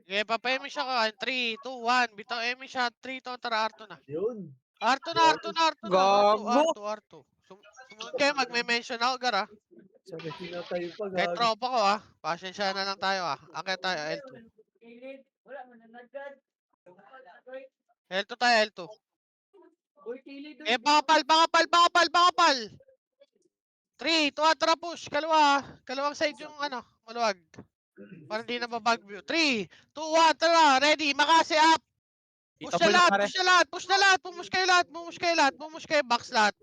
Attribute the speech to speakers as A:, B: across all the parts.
A: Okay, papayami siya ka. 3, 2, 1. Bitaw emi siya. 3, 2, tara, Arto na.
B: Yun.
A: Arto na, Arto na, Arto na. Arto,
C: Gago!
A: Arto, Arto. Sumunod kayo, magme-mention ako, Gar, ah.
B: Sinatay pa,
A: Kahit
B: gago.
A: tropa ko, ah. Pasensya na lang tayo, ah. Akit tayo, L2. L2 tayo, L2. Eh, pakapal. 3, 2, tara, push. Kaliwa, ah. Kaliwang side yung, maluwag. Para hindi na babag view. 3, 2, 1, tara. Ready, makasi up. Push
C: Itapol na
A: na lahat,
C: pare.
A: push na lahat, push na lahat. Pumush kayo lahat, Pumush kayo, box lahat.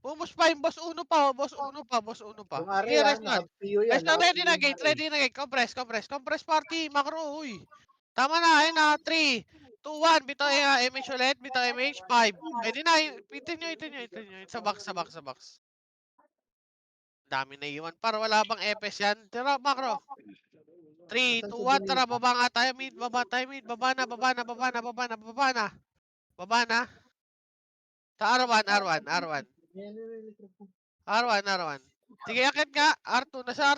A: Pumush pa yung boss uno pa, oh. Boss uno pa.
B: Yung
A: Sige,
B: Ari,
A: rest one.
B: naka-PO yan.
A: Rest one, ready
B: Naka-PO
A: na
B: yung
A: gate,
B: Ari.
A: Compress party, macro, uy. Tama na, ayun na, 3, 2, 1, bitaw MH ulit, bitaw MH, 5. Pwede na, itin nyo. Sa box. Dami na iwan, para wala bang FS yan. Tira, macro. 3,
B: Asan
A: 2,
B: si
A: 1, tara,
B: Bonita?
A: baba nga tayo, mid, baba na. Baba na. Sa R1. R1. Sige, akit nga. R2, nasa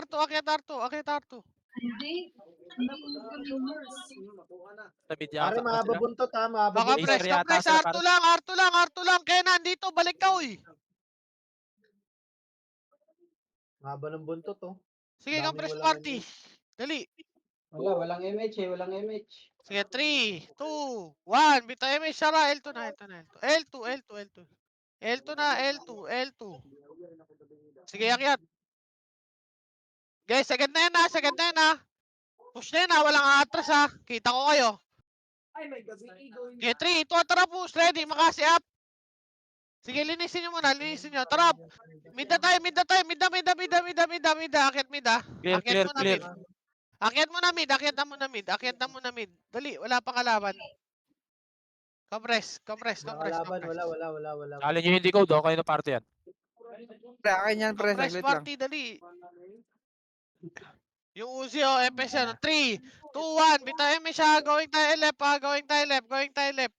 A: R2, akit R2.
C: Tabid
B: Pare,
C: yata pa sila.
B: mababuntot ha,
A: Baka
B: mababuntot.
C: Acer
A: press,
C: yata sila pare.
A: R2 lang. Kaya nandito, balik ka, uy.
B: Haba ng buntot, oh.
A: Sige,
B: Daming
A: compress
B: walang
A: party.
B: MH.
A: Dali.
D: Walang MH eh, walang MH.
A: Sige, 3, 2, 1. Bita MH, Sara. L2 na. L2. Sige, akyat. Guys, sagad na yan ha. Push na yan ha, walang atras ha. Kita ko kayo. Okay, 3, 2, tara push. Ready, makasi up. Sige, linisin nyo muna. Tara, mid na tayo. Akit mid ha.
C: Clear.
A: Akyat mo na mid. Dali, wala pang kalaban. Compress.
B: Nakalaban, wala.
C: Alin nyo hindi code, okay na party yan.
E: Pre, akin yan, pre.
A: Compress
E: Saglit lang.
A: party, dali. Yung Uzi o FS yan. 3, 2, 1. Bitaw M siya. Going tayo left.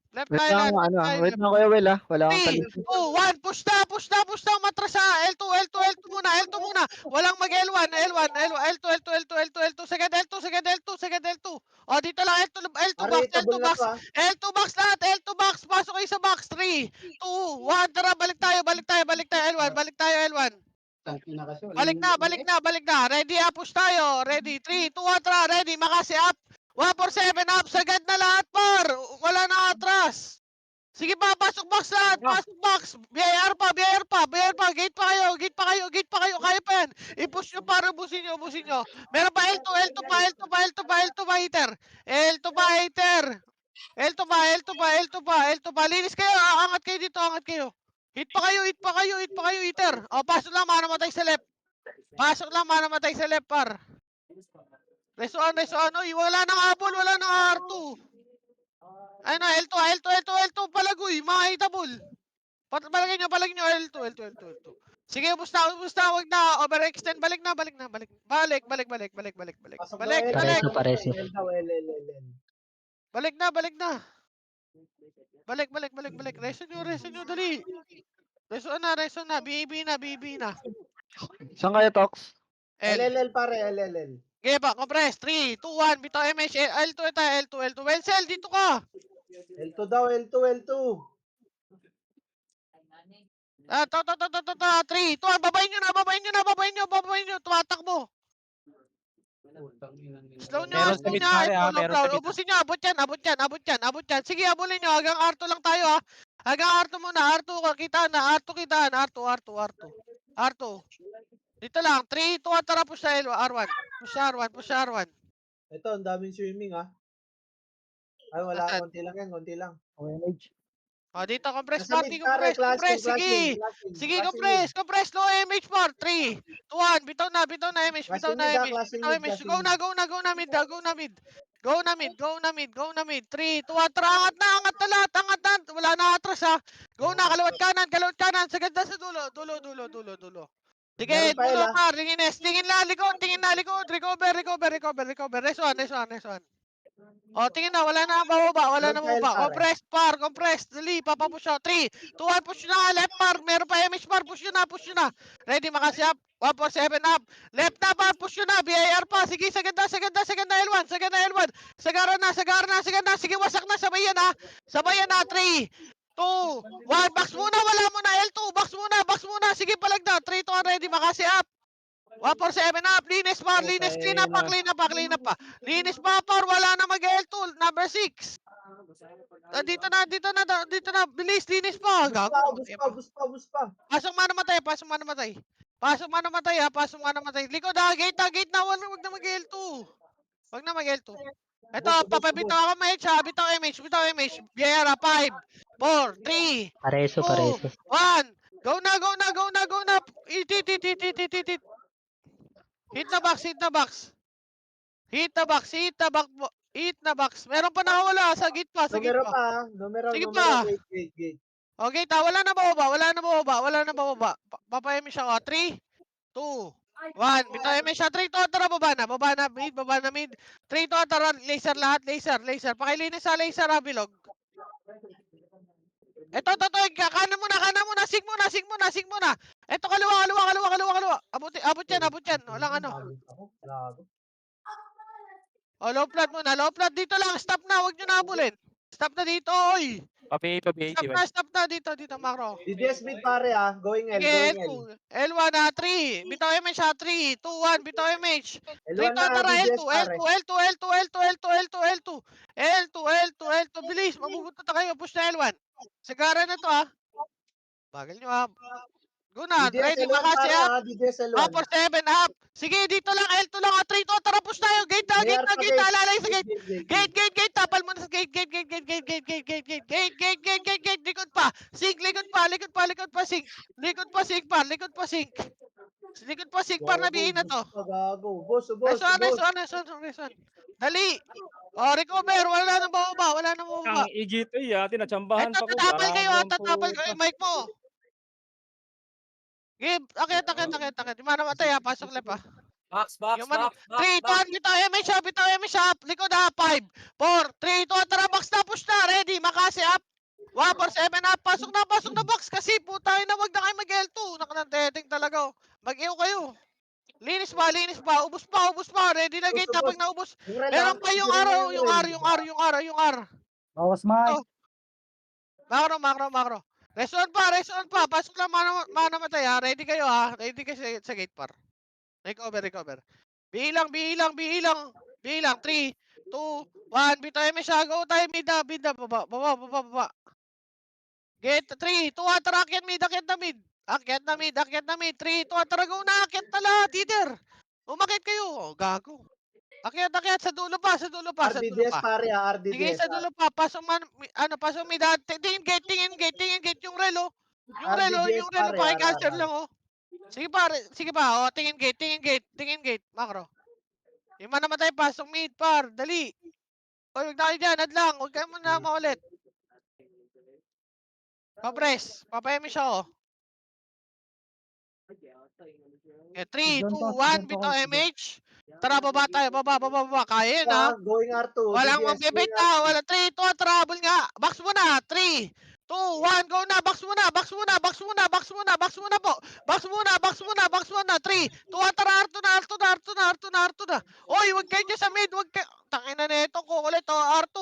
A: Left
E: Wait
A: tayo
E: lang,
A: lahat.
E: wait lang Kuya Will, ah. Wala akong
A: 3,
E: talento.
A: 2, 1. Push na. Umatras sa L2 muna. Walang mag L1. L2. Second L2. O, dito lang. L2
B: Ari,
A: box.
B: tabol na to, ha.
A: L2 box lahat. L2 box. Pasok kayo sa box. 3, 2, 1. Tara, balik tayo. L1.
D: Tangina kasi
A: Balik na. Ready, push tayo. Ready, 3, 2, 1, tara. Ready, makasi up. 147 up. Sagad na lahat, par. Wala na atras. Sige pa, pasok box lahat. Pasok box. BIR pa. Gate pa kayo. Kaya pa yan. I-push nyo para ubusin nyo. Meron pa L2 pa, hitter. L2 pa. Linis kayo. Angat kayo dito. Hit pa kayo, hitter. O, pasok lang, manamatay sa left. Par. Resuan. Uy, wala nang habol, wala nang R2. Ayun na, L2. Palagoy, mga hitable. Palagay nyo, L2. Sige, ubus na. Wag na. Overextend. Balik na. Balik.
B: Pasok daw L.
F: Pareso.
B: L daw, L.
A: Balik na. Balik. Reson nyo, dali. Reson na. BB na.
E: Saan kayo, Tox?
B: L, pare, L.
A: Okay ba, compress. 3, 2, 1. Bitaw MH. L2 tayo. L2. Wenzel, dito ka.
B: L2 daw, L2.
A: Ta. 3, 2, 1. Babayin nyo. Tumatakbo. Slow nyo.
C: Meron sa mid pare ha,
A: Low
C: meron sa
A: crowd.
C: mid.
A: Ubusin nyo. Abot yan. Sige, abulin nyo. Hanggang R2 lang tayo ha. Hanggang R2 muna. R2 kitaan. R2. Dito lang. 3, 2, 1. Tara, push sa R1. Push sa R1.
B: Ito, ang daming swimming, ha. Ay, wala.
A: Nasaan?
B: Konti lang.
A: O, dito, compress
B: Nasa
A: party.
B: mid, pare, clashing.
A: Sige, compress. Low MH par. 3, 2, 1. Bitaw na MH.
B: Clashing mid, ha, clashing mid.
A: Go na mid. Go na mid. 3, 2, 1. Tara, angat na lahat. Wala na atras ha. Go na, kalawat kanan. Sagad na sa dulo. Sige,
B: Meron pa,
A: dulo
B: Ella.
A: par. Tingin na, likod. Recover. Next one. O, tingin na, wala na bababa, wala na
B: Meron
A: bababa.
B: tayo, pare.
A: Compress, dali, papapush siya. 3, 2, 1, push nyo na, left par, meron pa MH par, push nyo na. Ready, makasi up, 1, 4, 7 up. Left na par, push nyo na, BIR pa, sige, sagad na, L1, sagara na, sige, wasak na, sabayan na, 3, 2, 1, box muna, wala muna, L2, box muna, sige, palag na, 3, 2, 1, ready, makasi up. 1, 4, 7 up, linis par, clean up pa. Linis pa par, wala na mag-L2, number 6. Dito na, bilis, linis pa. Gago,
B: Bus pa.
A: pasok manamatay. Pasok manamatay. Likod gate na, wag na mag-L2. Wag na mag-L2. Ito,
B: Bus.
A: papabitaw ako may ha, bitaw MH. Biera, 5, 4, 3, 2, 1. Go na. Itit. Hit na box. Hit na box. Meron pa nakawala sa gate pa.
B: Numero pa. Numero.
A: Sige pa.
B: Gate.
A: Okay, wala na bababa. Papayami siya. 3, 2, 1. Bitaw may siya. 3 to atara. Baba na mid. 3 to atara. Laser lahat. Laser. Pakilinis sa laser ha, bilog. Ito. Kanan muna. Sig muna. Ito, kaliwa. Abot yan. Walang ano.
B: Lago.
A: O, low flood muna. Dito lang. Stop na. Huwag nyo na habulin. Stop na dito, oy.
C: Pa-PA,
A: Stop na dito, macro.
B: DDS mid pare Going L.
A: Sige, L2. L1 na, 3. Bitaw MH ha, 3, 2, 1. Bitaw MH. 3
B: L1
A: to
B: na
A: tara,
B: DDS
A: L2.
B: pare.
A: L2. Bilis, mabubuto na kayo. Push na L1. Sigara na to ha. Bagal nyo ha. Go na,
B: DDS
A: ready,
B: L1
A: makasi
B: pare
A: up.
B: DDS
A: 1,
B: L1.
A: 4, 7 up. Sige, dito lang, L2 lang ha. 3 to tara, push tayo. Gate na. Alalay sa gate. Gate. Tapal mo na sa gate. Gate. Likod pa. Sink, likod pa, sink. Likod pa, sink. Likod pa, sink par na bihin na to.
B: Gago. Boss.
A: Reson. Dali. O, recover. Wala nang bababa.
F: Ang igit tinatsambahan
A: Ito,
F: pa ko.
A: tatapal kayo.
F: Garabang puta.
A: Mic mo. Give. Akit. Di mana matay ha. Pasok lep ha.
C: Box.
A: 3, 2, 1, bitaw MH up. Likod ha, 5, 4, 3, 2, tara, box na, push na, ready, makasi up. 1, 4, 7 up, pasok na box, kasi putay na, wag na kayo mag-L2, nakanandeting talaga, mag-EO kayo. Linis pa, ubus pa, ready na gate na, pag naubos, meron pa yung R.
E: Bawas mic.
A: Ito. Macro. Reson pa, pasok lang, manamatay ha, ready kayo sa gate par. Recover. Bilang. 3, 2, 1. Bitaw may siya. Go tayo mid na. Baba. Get 3, 2, 1. Tara, akyat na mid. 3, 2, 1. Tara, go na. Akyat na lahat. Either. Umakit kayo. Gago. Akyat. Sa dulo pa.
B: RDDS pare
A: Sige,
B: RDDS.
A: sa dulo pa. Pasok mid. Tingin gate. Yung relo. Paki-cancel lang oh. Sige pa. O, tingin gate. Macro. Yung namatay, pasok mid, par. Dali. O, huwag na kayo dyan. Adlang. Huwag kayo muna maulit. Compress. Papayami siya, oh. 3, 2, 1. Bitaw MH. Tara, baba tayo. Baba. Kaya yun, ha?
B: Going R2.
A: Walang
B: DDS,
A: magbibait
B: going
A: na.
B: R2.
A: Walang 3, 2, trouble nga. Box muna. 3, 2, 1. Go na. Box muna po. Box muna. 3, 2, 1. Tara, R2 na. Oy, huwag kayo dyan sa mid. Tangina na ito ko ulit. R2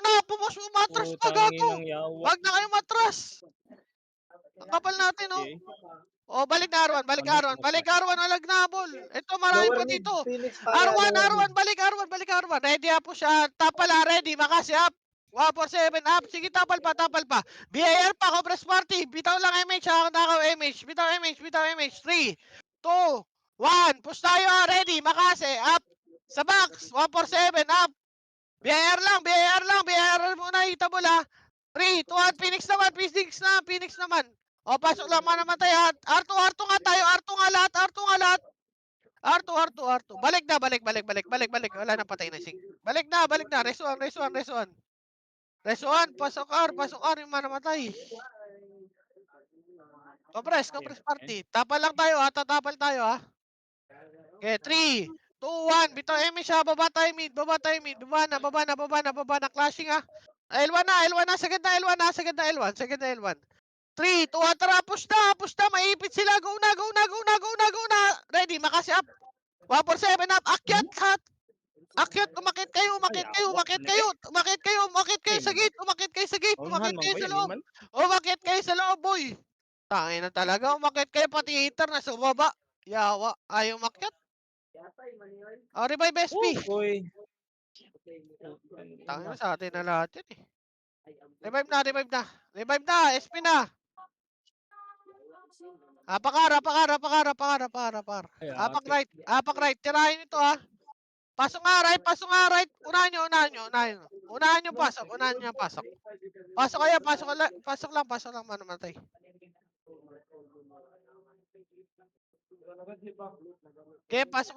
A: na. Pumus mo matras pa.
F: Putang
A: Gago.
F: inang yawa.
A: Wag na kayo matras. Ang kapal natin, oh. O, balik na R1. Walang nabol. Ito, marami
B: Lower
A: pa
B: mid
A: dito.
B: Phoenix pare
A: R1, balik R1. Ready up po siya. Tapal ready. Makasi up. 1, 4, 7 up. Sige, tapal pa. BIR pa, compress party. Bitaw lang MH, ha. Nakaw MH. Bitaw MH. 3, 2, 1. Push tayo, ready. Makasi up. Sa box. 1, 4, 7 up. BIR lang. BIR muna. Hitabol, ha. 3, 2, 1. Phoenix naman. O, pasok lang namatay, ha. R2 nga tayo. R2 nga lahat. R2. Balik. Wala nang patay na sing. Balik na. Res 1. Pasok R. Yung namatay. Compress party. Tapal lang tayo, ha. Tatapal tayo, ha. Okay, 3, 2-1. Bitaw Emi siya. Baba tayo mid. Baba na. Clashing ha. L1 na. Sagad na L1 na. Sagad na L1. 3, 2, tara. Push na. Maipit sila. Go na. Ready. Makasi up. 147 up. Akyat lahat. Umakit kayo sa gate. Umakit kayo sa loob. Umakit kayo sa loob, boy. Tangin na talaga. Umakit kayo pati hater na sa baba. Yawa. Ayaw umakyat. Revive SP.
F: Uy.
A: Tangin na sa atin na lahat yun eh. Revive na. SP na. Apakar. Apak right. Tirahin ito ha. Pasok nga right. Unahan nyo pasok. Pasok lang. Mano matay. Okay, pasok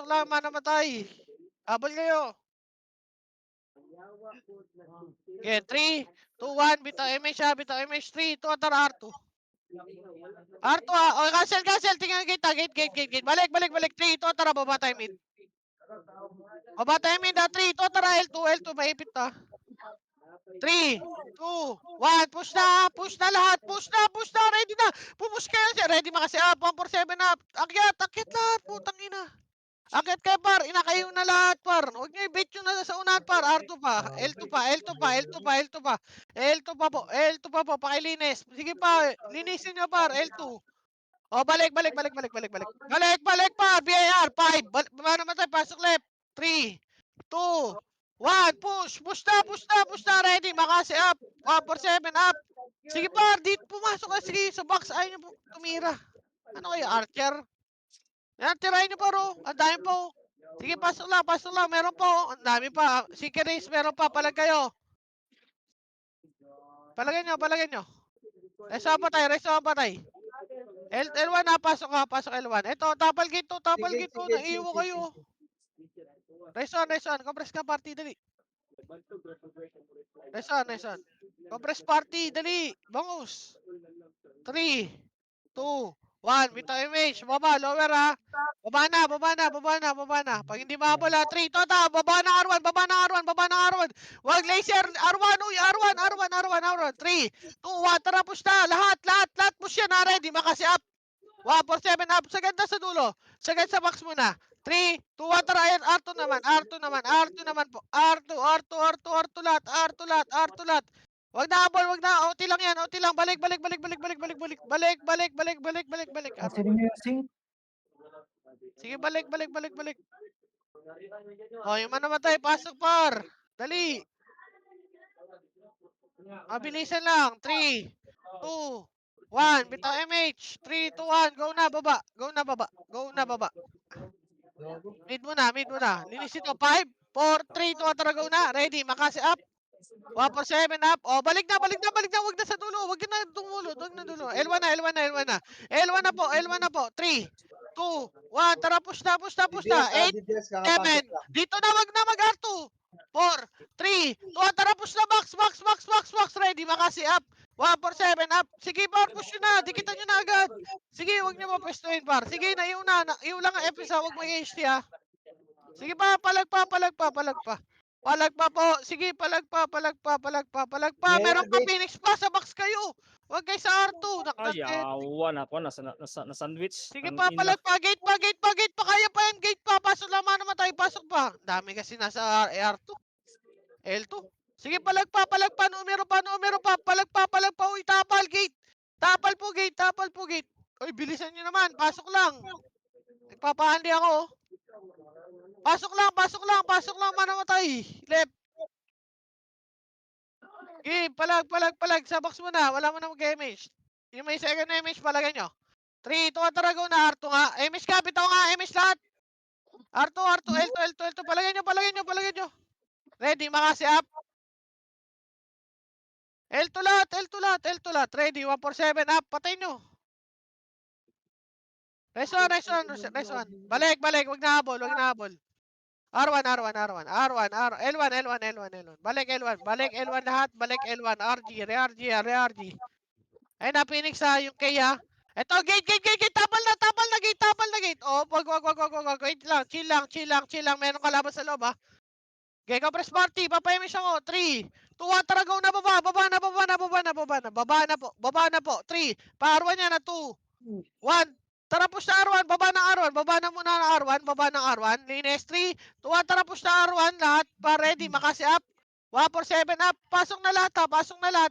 A: lang. Mano matay. Habol kayo. Okay, 3, 2, 1. Bitaw MH ha. 3, 2, tara R2. R2 ha. O, cancel. Tingnan gate ha. Gate. Balik. 3, 2, tara. Baba tayo mid. 3, 2, tara. L2. Maipit ha. 3, 2, 1. Push na lahat. Push na. Ready na. Pupush kayo siya. Ready makasi up. 147 up. Akyat lahat. Putang ina. Akyat kayo par. Inakayo na lahat par. Huwag nyo i-bait nyo na sa unahan par. R2 pa. L2 pa po. Pakilinis. Sige pa. Linisin nyo par. L2. O balik. Balik pa. BIR. 5. Paano matay? Pasok left. 3, 2, 1. Push na. Ready. Makasi up. 147 up. Sige par. Dito pumasok ka. Sige. Sa box. Ayaw nyo tumira. Ano kayo? Archer? Yan, tirahin nyo pa ro. Ang dami po. Sige, pasok lang. Meron po. Ang dami pa. Secret race, meron pa. Palag kayo. Palagay nyo. Reso ang patay. L1 na, pasok L1. Ito, tapal gate to. Naiiwo kayo. Reson. Compress ka party, dali. Reson. Compress party, dali. Bangus. 3, 2, 1. Bitaw image. Baba, lower ha. Baba na. Pag hindi mahabol ha. 3, tota. Baba na R1. Wag laser. R1. Uy, R1. 3, 2, 1. Tara, push na. Lahat. Push yan ha. Ready. Makasi up. 147 up. Sagad na sa dulo. Sagad sa box muna. 3, 2, 1. Tara. Ayan. R2 naman po. R2 lahat. Wag na habol. OT lang yan. Balik. Sige, balik. O, yung namatay, pasok par. Dali. Mabilisan lang. 3, 2, 1. Bitaw MH. 3, 2, 1. Go na, baba. Mid mo na. Linis ito. 5, 4, 3, 2, tara, go na. Ready, makasi up. 147 up. O, balik na. Wag na sa dulo. Wag na dulo. L1 na. L1 na po. 3, 2, 1. Tara, push na. 8, 7. Dito na, wag na mag-R2. 4, 3, 2, tara, push na. Box. Ready, makasi up. 147 up. Sige, par, push nyo na. Dikitan nyo na agad. Sige, wag nyo mapwestuhin, par. Sige, naiw lang ang FS ha. Wag mag-HT ha. Sige pa, palag pa po. Sige, palag pa. Meron pa Phoenix pa sa box kayo. Wag kayo sa R2.
F: Ayawan ako. Nasa sandwich.
A: Sige pa, palag pa. Gate pa. Kaya pa yan. Gate pa. Pasok lang, mano matay. Pasok pa. Dami kasi nasa R2. L2. Sige, palag pa. Numero pa. Palag pa. Uy, tapal gate. Tapal po gate. Uy, bilisan nyo naman. Pasok lang. Nagpapahandi ako. Pasok lang, mano matay. Left. Okay, palag. Sa box mo na. Wala mo na mag-MH. Yung may second MH, palagay nyo. 3, 2, tara, go na. R2 nga. MH ka, bitaw nga. MH lahat. R2, L2. Palagay nyo. Ready, makasi up. L2 lahat. Ready, 147 up. Patay nyo. Reson. Balik. Wag na habol. R1. L1. Balik L1 lahat. RG. Re-RG. Ayun na, Phoenix ha. Yung K ha. Eto, gate. Tapal na gate. Oh, wag. Wait lang, chill lang. Meron kalaban sa loob, ha. Okay, compress party. Papayami siya ko. 3, 2, 1, tara, go na, baba na po. 3, pa-R1 yan na 2, 1. Tara, push na R1, baba na muna ng R1, Linis, 3, 2, 1, tara, push na R1, lahat, pa ready, makasi up. 147 up, pasok na lahat,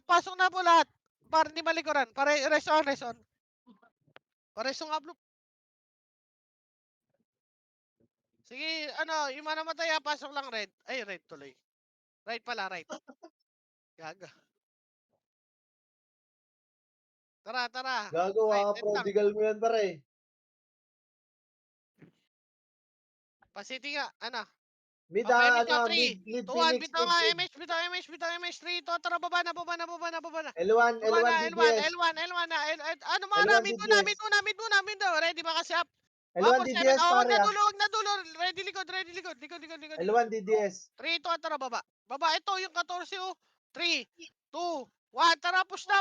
A: pasok na po lahat. Para hindi malikuran, rest on. Pares yung upload. Sige, yung mga namatay, pasok lang red. Ay, red tuloy. Right pala. Gaga. Tara.
B: Gago,
A: Right, wait lang.
B: prodigal mo yan, pare.
A: Pasiti nga,
B: Mid,
A: Okay,
B: mid
A: 2, 1,
B: Phoenix,
A: bitaw nga,
B: mid.
A: bitaw MH, 3, 2, tara, baba na.
B: L1,
A: Baba
B: L1
A: na,
B: DDS.
A: L1 na. Ano mga
B: L1
A: mid
B: DDS.
A: muna. Ready ba kasi up?
B: L1
A: 147,
B: DDS,
A: oh,
B: pare, ah.
A: wag na dulo. Ready, likod.
B: L1 DDS.
A: 3, 2, tara, baba. Baba, ito, yung 14, oh. 3, 2, 1, tara, push na.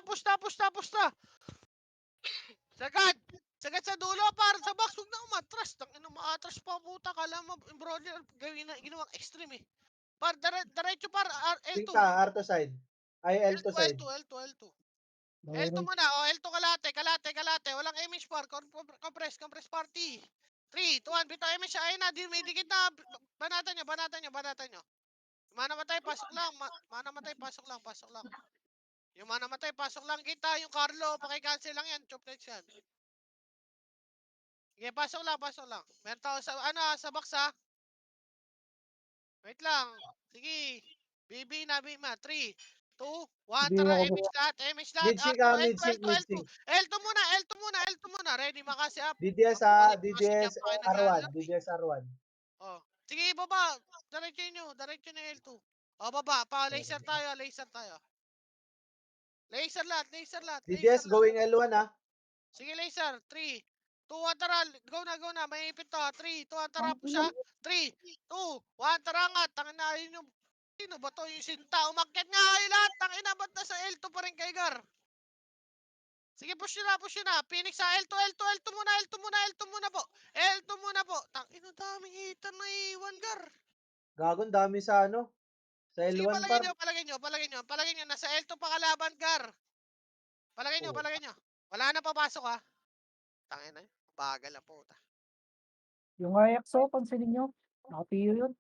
A: Sagad sa dulo, para sa box, huwag na umatras. Tangina, maatras pa ang puta. Kala mo, embroider, ginawang extreme, eh. Diretso, L2.
B: Tingka, Arto side. Ay, L2 side.
A: L2. L2 muna, L2 kalate. Walang image par, compress party. 3, 2, 1, bitaw image, ayun na, may dikit na. Banatan nyo. Mana matay, pasok lang. Yung mana matay, pasok lang kita. Yung Carlo, paki-cancel lang yan. Chop next yan. Sige, pasok lang. Meron tao sa box, ha. Wait lang. Sige. BB na, 3, 2, 1, tara, image lahat.
B: Mid-sync,
A: R2,
B: mid-sync.
A: L2 muna. Ready, makasi up.
B: DDS,
A: Balik mo kasi
B: DDS
A: dyan pa kayo
B: R1.
A: nag-alap, eh.
B: DDS R1.
A: Oh. Sige, baba. Diretso na L2. Oh, baba. Laser tayo. Laser lahat.
B: DDS going L1, ah.
A: Sige, laser. 3, 2, 1, tara. Go na. May ipit to. 3, 2, 1, tara po siya. 3, 2, 1, tara nga. Tangin na yun yung... Sino ba to? Yung Sinta. Umakyat nga kayo lahat. Tangin na, ba't nasa L2 pa rin kay Gar? Sige, push nyo na. Phoenix sa L2 muna po. L2 muna po. Tangin na, daming hitan na iwan, Gar.
B: Gagon, dami sa Sa
A: Sige,
B: L1 par.
A: palagay nyo. Nasa L2 pa kalaban, Gar. Palagay nyo. Wala na papasok, ha. Tangin na yun. Bagal na po.
G: Yung IXO, pansinin nyo. Naka-PU yun.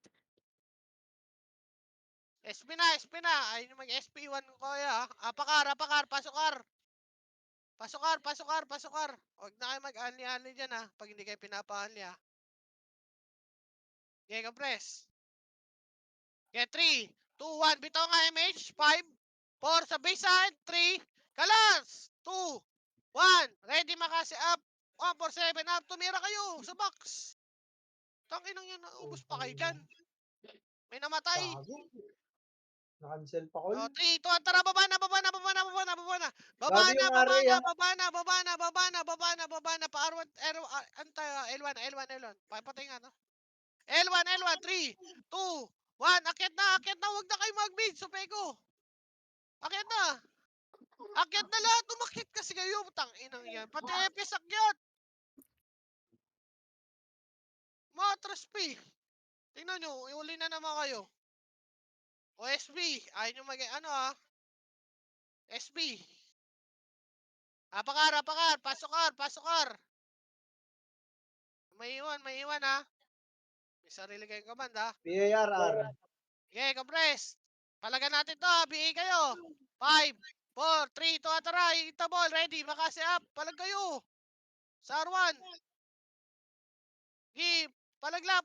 A: SP na. Ayun yung mag-SP1 ko, ya. Apakar. Pasok, Kar. Huwag na kayo mag-anli-anli dyan, ha. Pag hindi kayo pinapa-anli, ha. Okay, compress. Okay, 3, 2, 1. Bitaw nga MH. 5, 4 sa base side. 3, kalas. 2, 1. Ready, makasi up. 147 up. Tumira kayo sa box. Tanginang yan. Ubus pa kayo dyan. May namatay.
B: Gago. Na-cancel pa ko.
A: Oh, 3, 2, 1, tara, baba na.
B: Gago yung RA, ah.
A: Baba na. Pa-R1, L1. Papatay nga, no? L1, 3, 2, 1. Akyat na. Huwag na kayo mag-mid. Supeko. Akyat na lahat. Umakyat kasi kayo. Tanginang yan. Pati EPS akyat. Matras pa, eh. Tingnan nyo. Iuli na naman kayo. OSB. Ayaw nyo SB. Apakar. Pasok. May iwan, ha. May sarili kayong command, ha.
B: PAR R.
A: Okay, compress. Palagan natin to, ha. BA kayo. 5, 4, 3, 2, tara. Hit the ball. Ready. Makasi up. Palag kayo. Sa R1. Okay. Palag lang.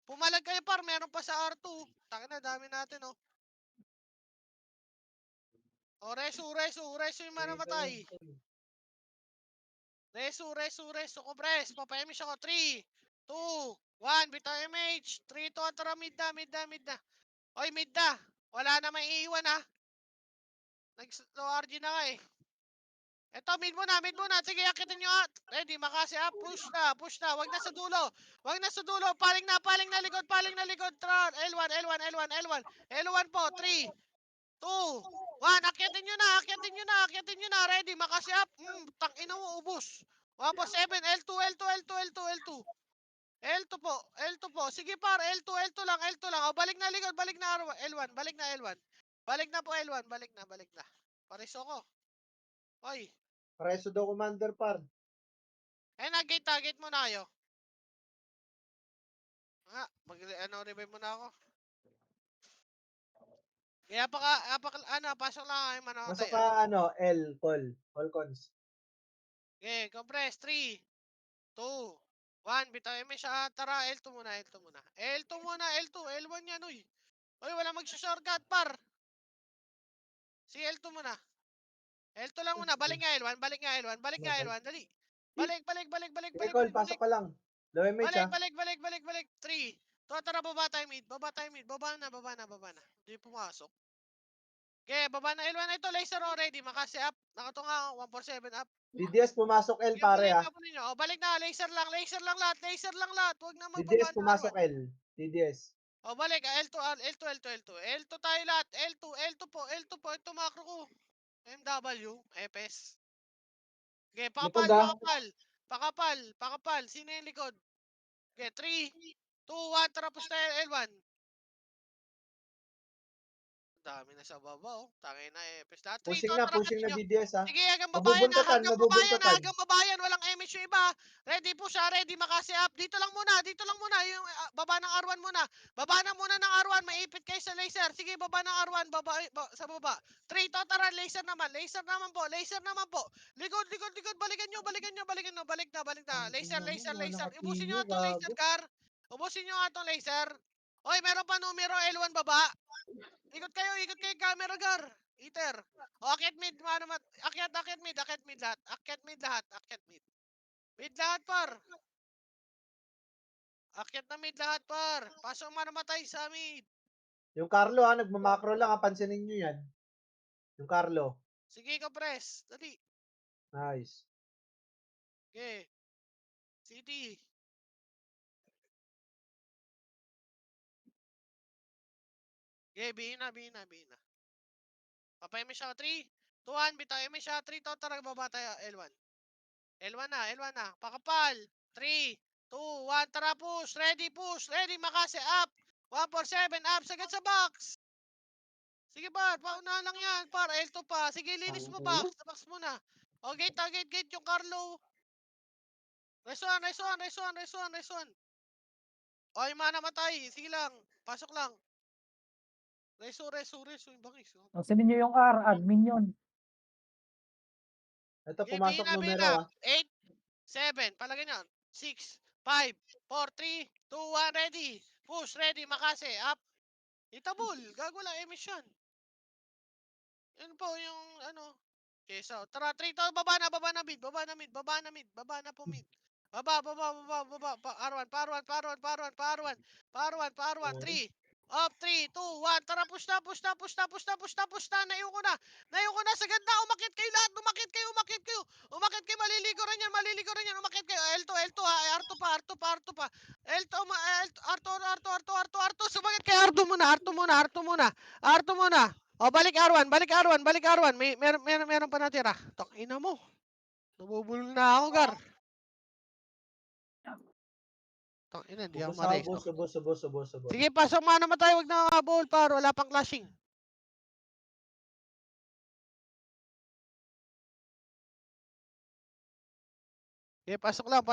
A: Pumalag kayo, par. Meron pa sa R2. Taka na, dami natin, oh. O, resu yung manamatay. Resu, compress. Papayami siya ko. 3, 2, 1, bitaw MH. 3, 2, tara, mid na. Oy, mid na. Wala na may iiwan, ha. Nag-slow RG na nga, eh. Eto, mid muna. Sige, akitin nyo, ha. Ready, makasi, ha. Push na. Wag na sa dulo. Paling na likod. L1 po. 3, 1. Akyatin nyo na, akyatin nyo na, akyatin nyo na. Ready, Makasi up. Tangina mo, ubos. 147, L2, L2, L2, L2, L2. L2 po, L2 po. Sige par, L2, L2 lang, L2 lang. O, balik na likod, balik na L1, balik na L1. Balik na po L1, balik na, balik na. Pariso ko. Oy,
B: Preso daw commander par.
A: target mo na kayo. Revive mo na ako. Kaya pasok lang kayo,
B: Masok
A: tayo.
B: ka L, call cons.
A: Okay, compress. 3, 2, 1. Bitaw mo siya. Tara, L2 muna, L2 muna. L2 muna, L2. L1 yan, uy. Uy, wala mag-shortcut, par. Si L2 muna. L2 lang muna. Balik nga L1, balik nga L1, balik nga L1. Dali. Balik.
B: Sige, call, pasok ka lang. Low MH ah.
A: Balik. 3. Tara, baba tayo mid. Baba na. Hindi pumasok. Okay, baba na L1 ito. Laser already. Makasi up. Nakatunga 147 up.
B: DDS pumasok L pare ah.
A: O, balik na. Laser lang lahat. Huwag na magbaba
B: DDS
A: na
B: pumasok
A: R1.
B: L. DDS.
A: O, balik. L2 tayo lahat. L2 po. Ito macro ko. MW. FS. Okay,
B: Likod ah.
A: pakapal. Sino yung likod? Okay, 3, 2, 1. Tara, push tayo L1. Dami na sa baba, oh. Tangin na FS lahat. 3,
B: Pushing
A: 2,
B: na
A: tara,
B: na
A: continue.
B: DDS ah.
A: Sige, hanggang babayan.
B: Mabubuntatan.
A: Hanggang babayan. Walang MH yung iba. Ready po siya, ready. Makasi up. Dito lang muna. Yung baba ng R1 muna. Baba na muna ng R1. Maipit kayo sa laser. Sige, baba ng R1. Sa baba. 3, to, tara. Laser naman po. Likod. Balikan nyo. Balik na. Laser. Ubusin nyo nga itong laser, car. Ubusin nyo nga itong laser. Oy, meron pa numero L1 baba. Ikot kayo camera, gar. Iter. O, akyat mid, akyat mid lahat. Mid lahat, par. Akyat na mid lahat, par. Pasok matay sa mid.
B: Yung Carlo ah, nagmamakro lang ah. Pansinin nyo yan. Yung Carlo.
A: Sige, compress. Dali.
B: Nice.
A: Okay. CD. Okay, bina. Papay mo siya, 3, 2, 1. Bitay mo siya, 3, to, tara, baba tayo, L1. L1 na. Pakapal. 3, 2, 1. Tara, push. Ready. Makasi up. 147 up. Sagad sa box. Sige, par. Paunahan lang yan, par. L2 pa. Sige, linis mo box. Sa box muna. O, gate yung Carlo. Nice one. O, yung mana matay. Sige lang. Pasok lang. Reso. Yung bangis.
G: Pansinin nyo yung R, admin yun.
B: Ito
A: Okay,
B: pumasok numero ah.
A: 8, 7. Palagay nyo. 6, 5, 4, 3, 2, 1. Ready. Push. Ready. Makasi. Up. Itabol. Gago lang. Emission. Yun po yung Okay, so. Tara, 3 to. Baba na mid. Baba na po mid. Baba. Par1. 3. Up, 3, 2, 1. Tara, push na. Naiyo ko na. Sagad na. Umakit kayo lahat. Umakit kayo. Maliligo rin yan. Umakit kayo. L2 ha. R2 pa. L2, R2. Sumakit kayo. R2 muna. O, balik R1. Meron pa natira. Ina mo. Nabubulol na ako, gar. Ina, hindi ako ma-raise.
B: Ubos.
A: Sige, pasok mana matay. Huwag na ball, par. Wala pang clashing. Okay, pasok lang.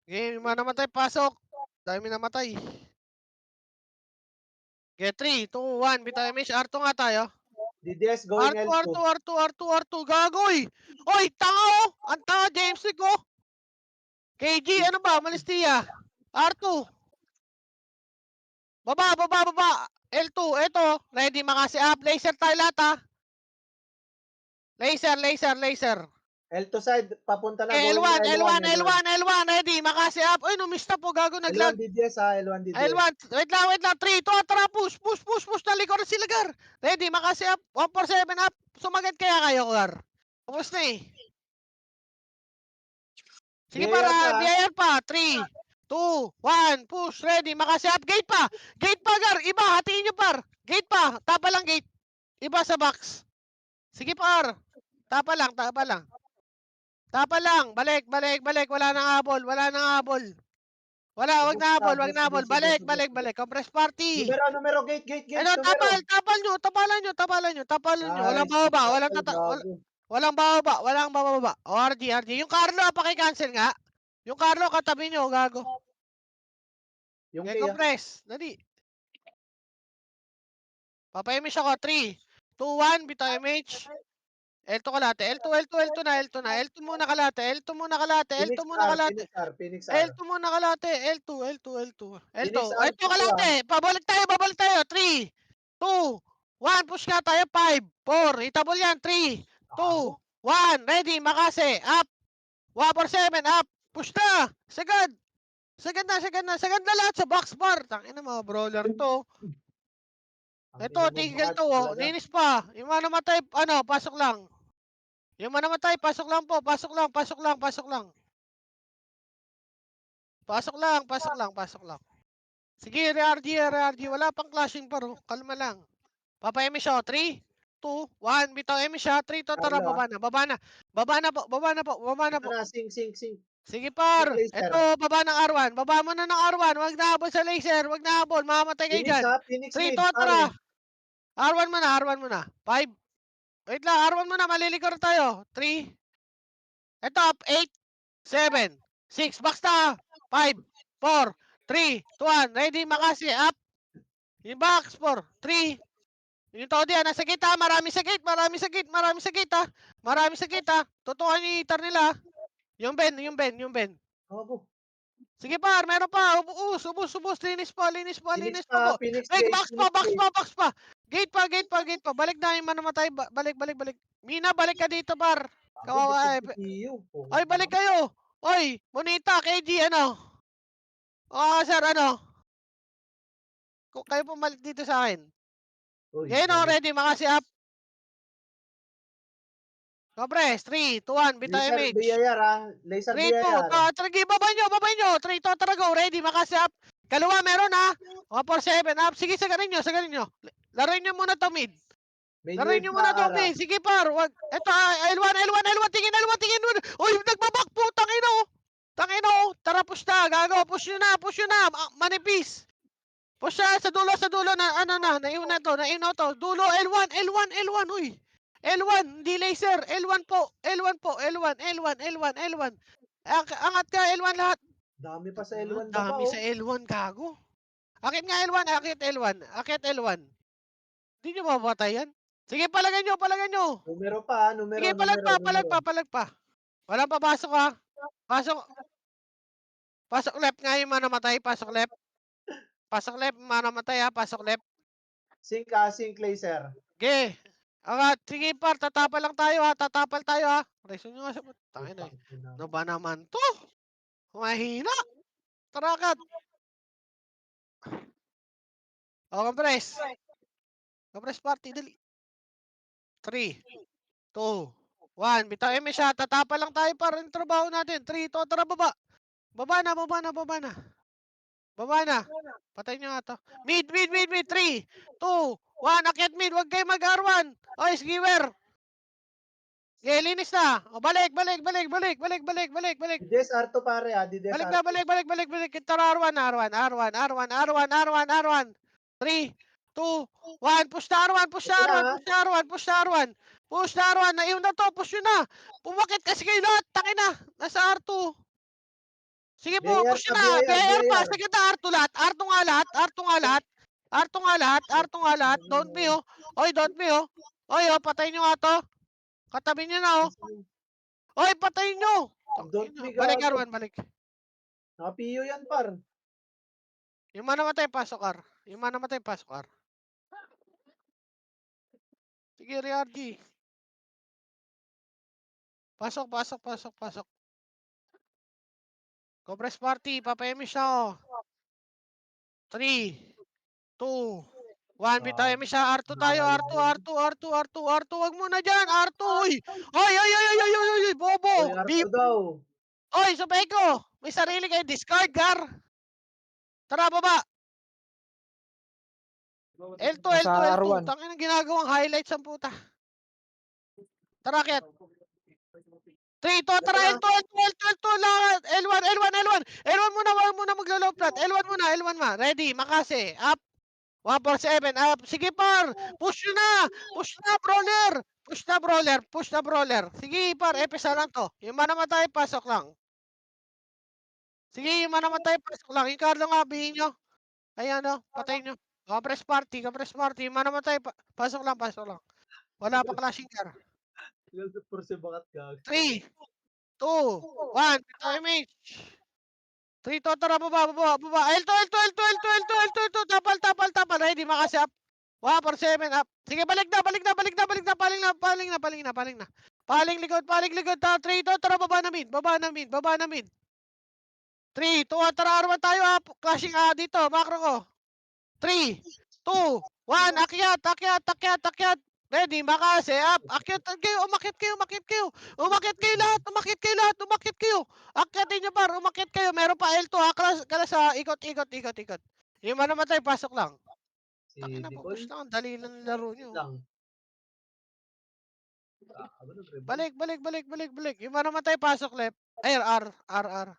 A: Okay, mana matay, pasok. Dami namatay. Okay, 3, 2, 1. Bitay miss. R2 nga tayo.
B: DDS going L2.
A: R2. Gagoy. Oy, tanga oh. Ang tanga, James League oh. KG, ano ba? Malistia. R2. Baba. L2, eto. Ready, Makasi up. Laser tayo lahat ha. Laser.
B: L2 side, papunta na.
A: Okay,
B: going
A: L1. Ready, Makasi up. Uy, numista po. Gago, naglag.
B: L1 DDS ha, L1 DDS.
A: L1. Wait lang. 3, 2, tara. Push. Nalikod na sila, gar. Ready, Makasi up. 147 up. Sumagat kaya kayo, gar. Tapos na eh. Sige,
B: DIR
A: para.
B: pa.
A: DIR pa. 3, 2, 1, push, ready, makasi up, gate pa, gar, iba, hatiin nyo par, gate pa, tapa lang gate, iba sa box, sige par, tapa lang, balik, wala nang habol, wag na habol, balik, compress party,
B: Numero, gate,
A: ano,
B: numero.
A: tapalan nyo, walang
B: Nice.
A: bababa,
B: Gago.
A: walang bababa, o RG, yung Carlo, paki-cancel nga, yung Carlo, katabi nyo, gago,
B: Yung
A: okay,
B: kaya.
A: compress, dali. Papa-image ako, 3, 2, 1, bitaw image. L2 kalate, L2 na, L2 muna kalate, L2 muna kalate,
B: Phoenix R.
A: L2 muna kalate, L2.
B: Phoenix R,
A: L2 kalate, babalik tayo, 3, 2, 1, push nga tayo, 5, 4, itabol yan, 3, 2, 1, ready, makase, up, 147, up, push na, sagad na lahat sa box bar, tangina mga brawler to. Ito, tigil to, oh. Linis pa. Yung mga namatay, pasok lang. Yung mga namatay, pasok lang po. Pasok lang. Sige, RRG. Wala pang clashing paro. Kalma lang. Papa-emi siya, 3, 2, 1. Bitaw emi siya, 3, to, tara,
B: Carlo,
A: baba na. Baba na po.
B: Sing.
A: Sige, par.
B: Laser.
A: Ito, baba ng R1. Baba mo na ng R1. Wag na habol sa laser. Mamamatay kayo dyan.
B: Phoenix
A: 3,
B: mid,
A: to, tara.
B: pare.
A: R1 muna. 5. Wait lang, R1 muna, malilikor tayo. 3. Ito, 8, 7, 6, box na. 5, 4, 3, 2, 1. Ready, makasi, up. Yung box, 4, 3. Yung tao diyan, nasa gate ha. Marami sa gate ha. Tutukan yung hitar nila. Yung Ben.
B: Gago.
A: Sige par, meron pa. Ubus. Linis pa po.
B: Phoenix
A: Ay,
B: gate,
A: box pa. Gate pa. Balik na yung manamatay. Balik. Mina, balik ka dito par. Kawawa. Ay, balik kayo. Oy, Monita, KG, ano? Sir, ano? Kung kayo pumalik dito sa akin. Ngayon o, ready, makasi up. Compress, 3, 2, 1, bitaw image.
B: Laser
A: 3, 2, tragi, babay nyo. 3, 2, tara, go, ready, makasi up. Kaliwa, meron ha. 147, up. Sige, sagarin nyo. Laruin nyo muna to mid. Sige par, wag. Ito, L1, tingin. Uy, nagbabak po, tangino. Tara, push na, gago, push nyo na. Manipis. Push na, sa dulo na, naiuna to. Dulo, L1, uy. L1, hindi laser. L1 po. L1. Angat ka, L1 lahat.
B: Dami pa sa L1
A: Dami
B: baba,
A: sa L1, gago. Akit nga L1, akit L1. Hindi nyo mapapatay yan. Sige, palagan nyo.
B: Numero pa,
A: Sige, palag pa. Walang papasok ha. Pasok left nga yung manamatay. Pasok left, manamatay ha. Pasok left.
B: Sink laser.
A: Okay. Angat, sige par, tatapal tayo ha. Reso nyo nga sa... Tangin na eh. Ano ba naman to? Mahina. Tarakat. O, compress. Compress party, dali. 3, 2, 1. Bitaw siya. Tatapal lang tayo para yung trabaho natin. 3, 2, tara, baba. Baba na. Patay nyo nga to. Mid. 3, 2, 1. Akyat mid. Huwag kayo mag-R1. Oy, skiwer. Okay, linis na. O, balik.
B: Dides R2 pare Dides
A: Balik. Tara, R1. 3, 2, 1. Push na R1. Naiwan na to. Push nyo na. Pumakit kasi kayo lahat. Tangina. Nasa R2. Sige po,
B: BIR
A: push
B: pa,
A: na. BIR pa.
B: BIR.
A: Sige na, R2 lahat. Don't be, oh. Oy, patay nyo nga to. Katabi nyo na, oh. Oy, patay nyo.
B: Don't be,
A: Balik,
B: gago.
A: R1, balik.
B: Naka-PU yan par.
A: Yung manamatay, pasok, R. Sige, RG. Pasok. Compress party, papayami siya, oh. 3, 2, 1, bitayami siya. R2 tayo, R2. Wag muna dyan, R2, uy. Oy, bobo.
B: Oy, R2 daw.
A: Oy, sabay ko. May sarili kayo, discard, Gar. Tara, baba. L2,
E: Nasa
A: L2, L2.
E: R1.
A: Tangin ang ginagawang highlights ang puta. Tara, Kiat. 3, 2, tara, L2, L2, L2, L2, lahat. L1, L1, L1. L1 muna, wag muna maglo-low flat. L1 muna, L1 ma. Ready, makase. Up. 147, up. Sige, par. Push nyo na. Push na, brawler. Push na, brawler. Push na, brawler. Sige, par. Epesa lang to. Yung manamatay, pasok lang. Sige, yung manamatay, pasok lang. Yung card lang abihin nyo. Ayan, no. Patay nyo. Compress party, compress party. Yung manamatay, pasok lang, pasok lang. Wala pa clashing car.
B: Ilan sa porse bakat gag.
A: 3, 2, 1. Ito, image. 3, to, tara, baba, baba, baba. L2, L2, L2, L2, L2, L2, L2. Tapal, tapal, tapal. Ready, makasi up. 147, up. Sige, balik na, balik na, balik na, balik na. Paling na, paling na, paling na, paling na. Paling likod, paling likod. 3, to, tara, baba na mid, baba na mid, baba na mid. 3, 2, tara, arman tayo, clashing, dito, macro ko. 3, 2, 1, akyat, akyat, akyat, akyat. Ready, makase, up. Akyat kayo, umakit kayo, umakit kayo. Umakit kayo lahat, umakit kayo lahat, umakit kayo. Akyatin nyo par, umakit kayo. Meron pa L2, kala sa ikot, ikot, ikot, ikot. Yung manamatay, pasok lang.
B: Si
A: Tangina,
B: Nicole.
A: pupush lang. Ang dali lang ng laro nyo.
B: Lang. Ano nag-rebel?
A: Balik, balik, balik, balik, balik. Yung manamatay, pasok left. Ay, R, R, R.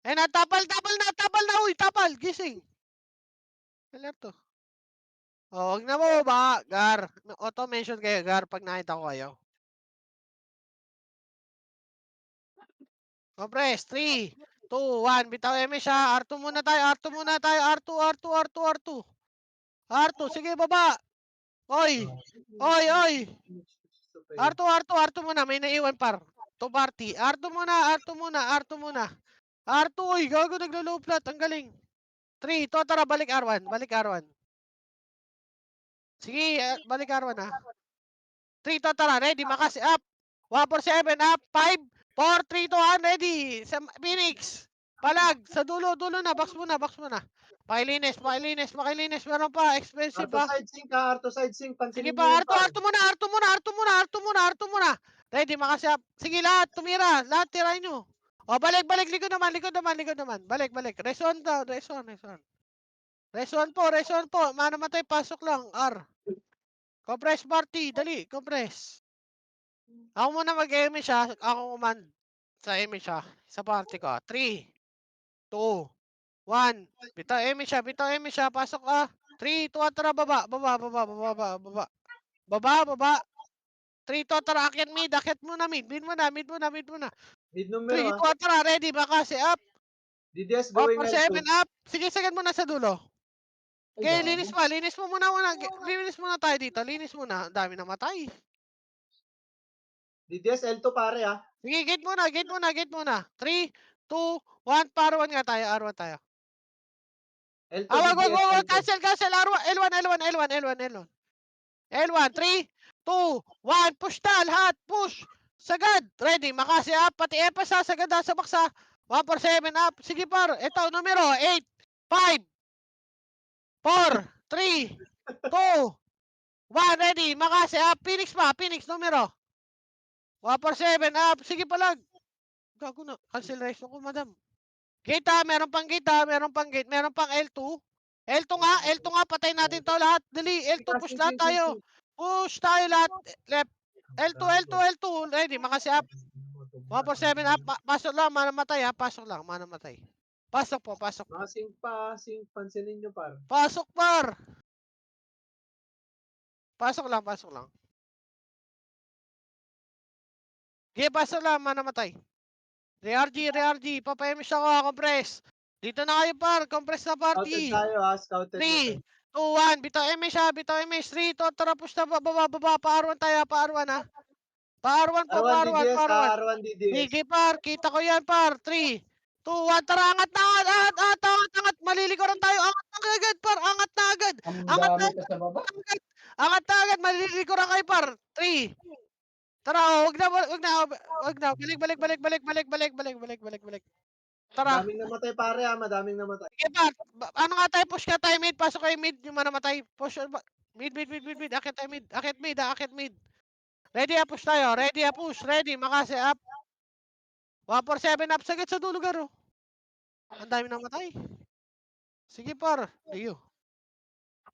A: Eh na, tapal, tapal na, tapal na, uy, tapal, gising. Alam to. Oh, wag na mo ba, Gar. Auto-mention kayo, Gar, pag nakita ko kayo. Compress, 3, 2, 1. Bitaw eme siya. R2 muna tayo, R2 muna tayo. R2, R2, R2, R2. R2, sige, baba. Oy, oy, oy. R2, R2, R2 muna. May naiwan par. To party. R2 muna, R2 muna, R2 muna. R2, oy, gago, naglo-low flat. Ang galing. 3, to, tara, balik R1. Balik R1. Sige, balik R1 ha. 3, to, tara, ready, makasi, up. 147, up. 5, 4, 3, 2, 1, ready. Sa Phoenix. Palag, sa dulo, dulo na. Box muna, box muna. Pakilinis, pakilinis, pakilinis. Meron pa, expensive
B: Arto
A: pa.
B: side sync ha, Arto side sync.
A: Sige
B: Pansinin nyo
A: pa,
B: yun
A: Arto,
B: par.
A: Arto muna, Arto muna, Arto muna, Arto muna, Arto muna. Ready, makasi, up. Sige, lahat, tumira. Lahat, tirahin nyo. O, balik, balik, likod naman, likod naman, likod naman. Balik, balik. Reson daw, reson, reson. Reson po. Manamatay, pasok lang. R. Compress party, dali, compress. Ako muna mag-eme siya, ako command sa eme siya, sa party ko. 3, 2, 1. Bitaw eme siya, pasok ka. 3, 2, tara, baba, baba, baba, baba, baba, baba. Baba, baba. 3, 2, tara, akyat mid, akyat muna mid. Mid muna, mid muna, mid muna.
B: Mid numero
A: 3,
B: ha.
A: 2, tara, ready, bakase, up.
B: DDS
A: Up
B: going
A: for
B: L2.
A: 7, up. Sige, sagad muna sa dulo. Okay, linis mo muna. Linis muna tayo dito, linis muna. Ang dami namatay.
B: DDS L2 pare ha.
A: Sige, gate muna, gate muna, gate muna. 3, 2, 1, para 1 nga tayo, R1 tayo.
B: L2
A: Wag,
B: DDS L2.
A: cancel, cancel, R1, L1, L1, L1, L1, L1. L1, 3, 2, 1, push na, lahat, push. Sagad, ready, makasi up, pati EPA sagad sa baksa. 147 up, sige par, ito, numero, 8, 5, 4, 3, 2, 1, ready, makasi up, Phoenix pa, Phoenix, numero. 147 up, sige palag. Gago na, cancel resto ko, madam. Gate meron pang gate meron pang gate, meron pang L2. L2 nga, patay natin to lahat. Dali, L2, push lahat tayo. Push tayo lahat. Left. L2, L2, L2. Ready, makasi up. 147 up. Pasok lang, manamatay ha. Pasok lang, manamatay. Pasok po, pasok po.
B: Mga sync pa, sync. Pansinin nyo par.
A: Pasok par. Pasok lang, pasok lang. Okay, pasok lang, manamatay. Re-RG. Papayamish ako, compress. Dito na kayo par, compress na
B: Scouted
A: party.
B: tayo ha, scouted
A: 3,
B: nyo.
A: 2, 1. Bitaw MS ha, bitaw MS. 3, to, tara, push na, baba. Pa-R1 tayo, pa-R1 ha. Pa-R1 po,
B: R1
A: pa-R1,
B: DDS
A: pa-R1.
B: ha, R1 DDS.
A: Sige par, kita ko yan par. 3, 2, 1. Tara, angat na, angat. Malilikuran tayo. Angat na agad par, angat na agad.
D: Ang
A: Angat na
D: dami ka sa baba.
A: agad. Angat na agad, malilikuran kayo par. 3. Tara, wag na. Balik. Tara.
B: Madaming namatay pare ha, madaming namatay.
A: Sige pa, ano nga tayo, push ka tayo mid, pasok kayo mid, yung manamatay, push, mid, akit tayo mid, akit mid. Ready push tayo, ready, makasi up. 147 up sagad sa dulo garo. Ang dami namatay. Sige par, Leo.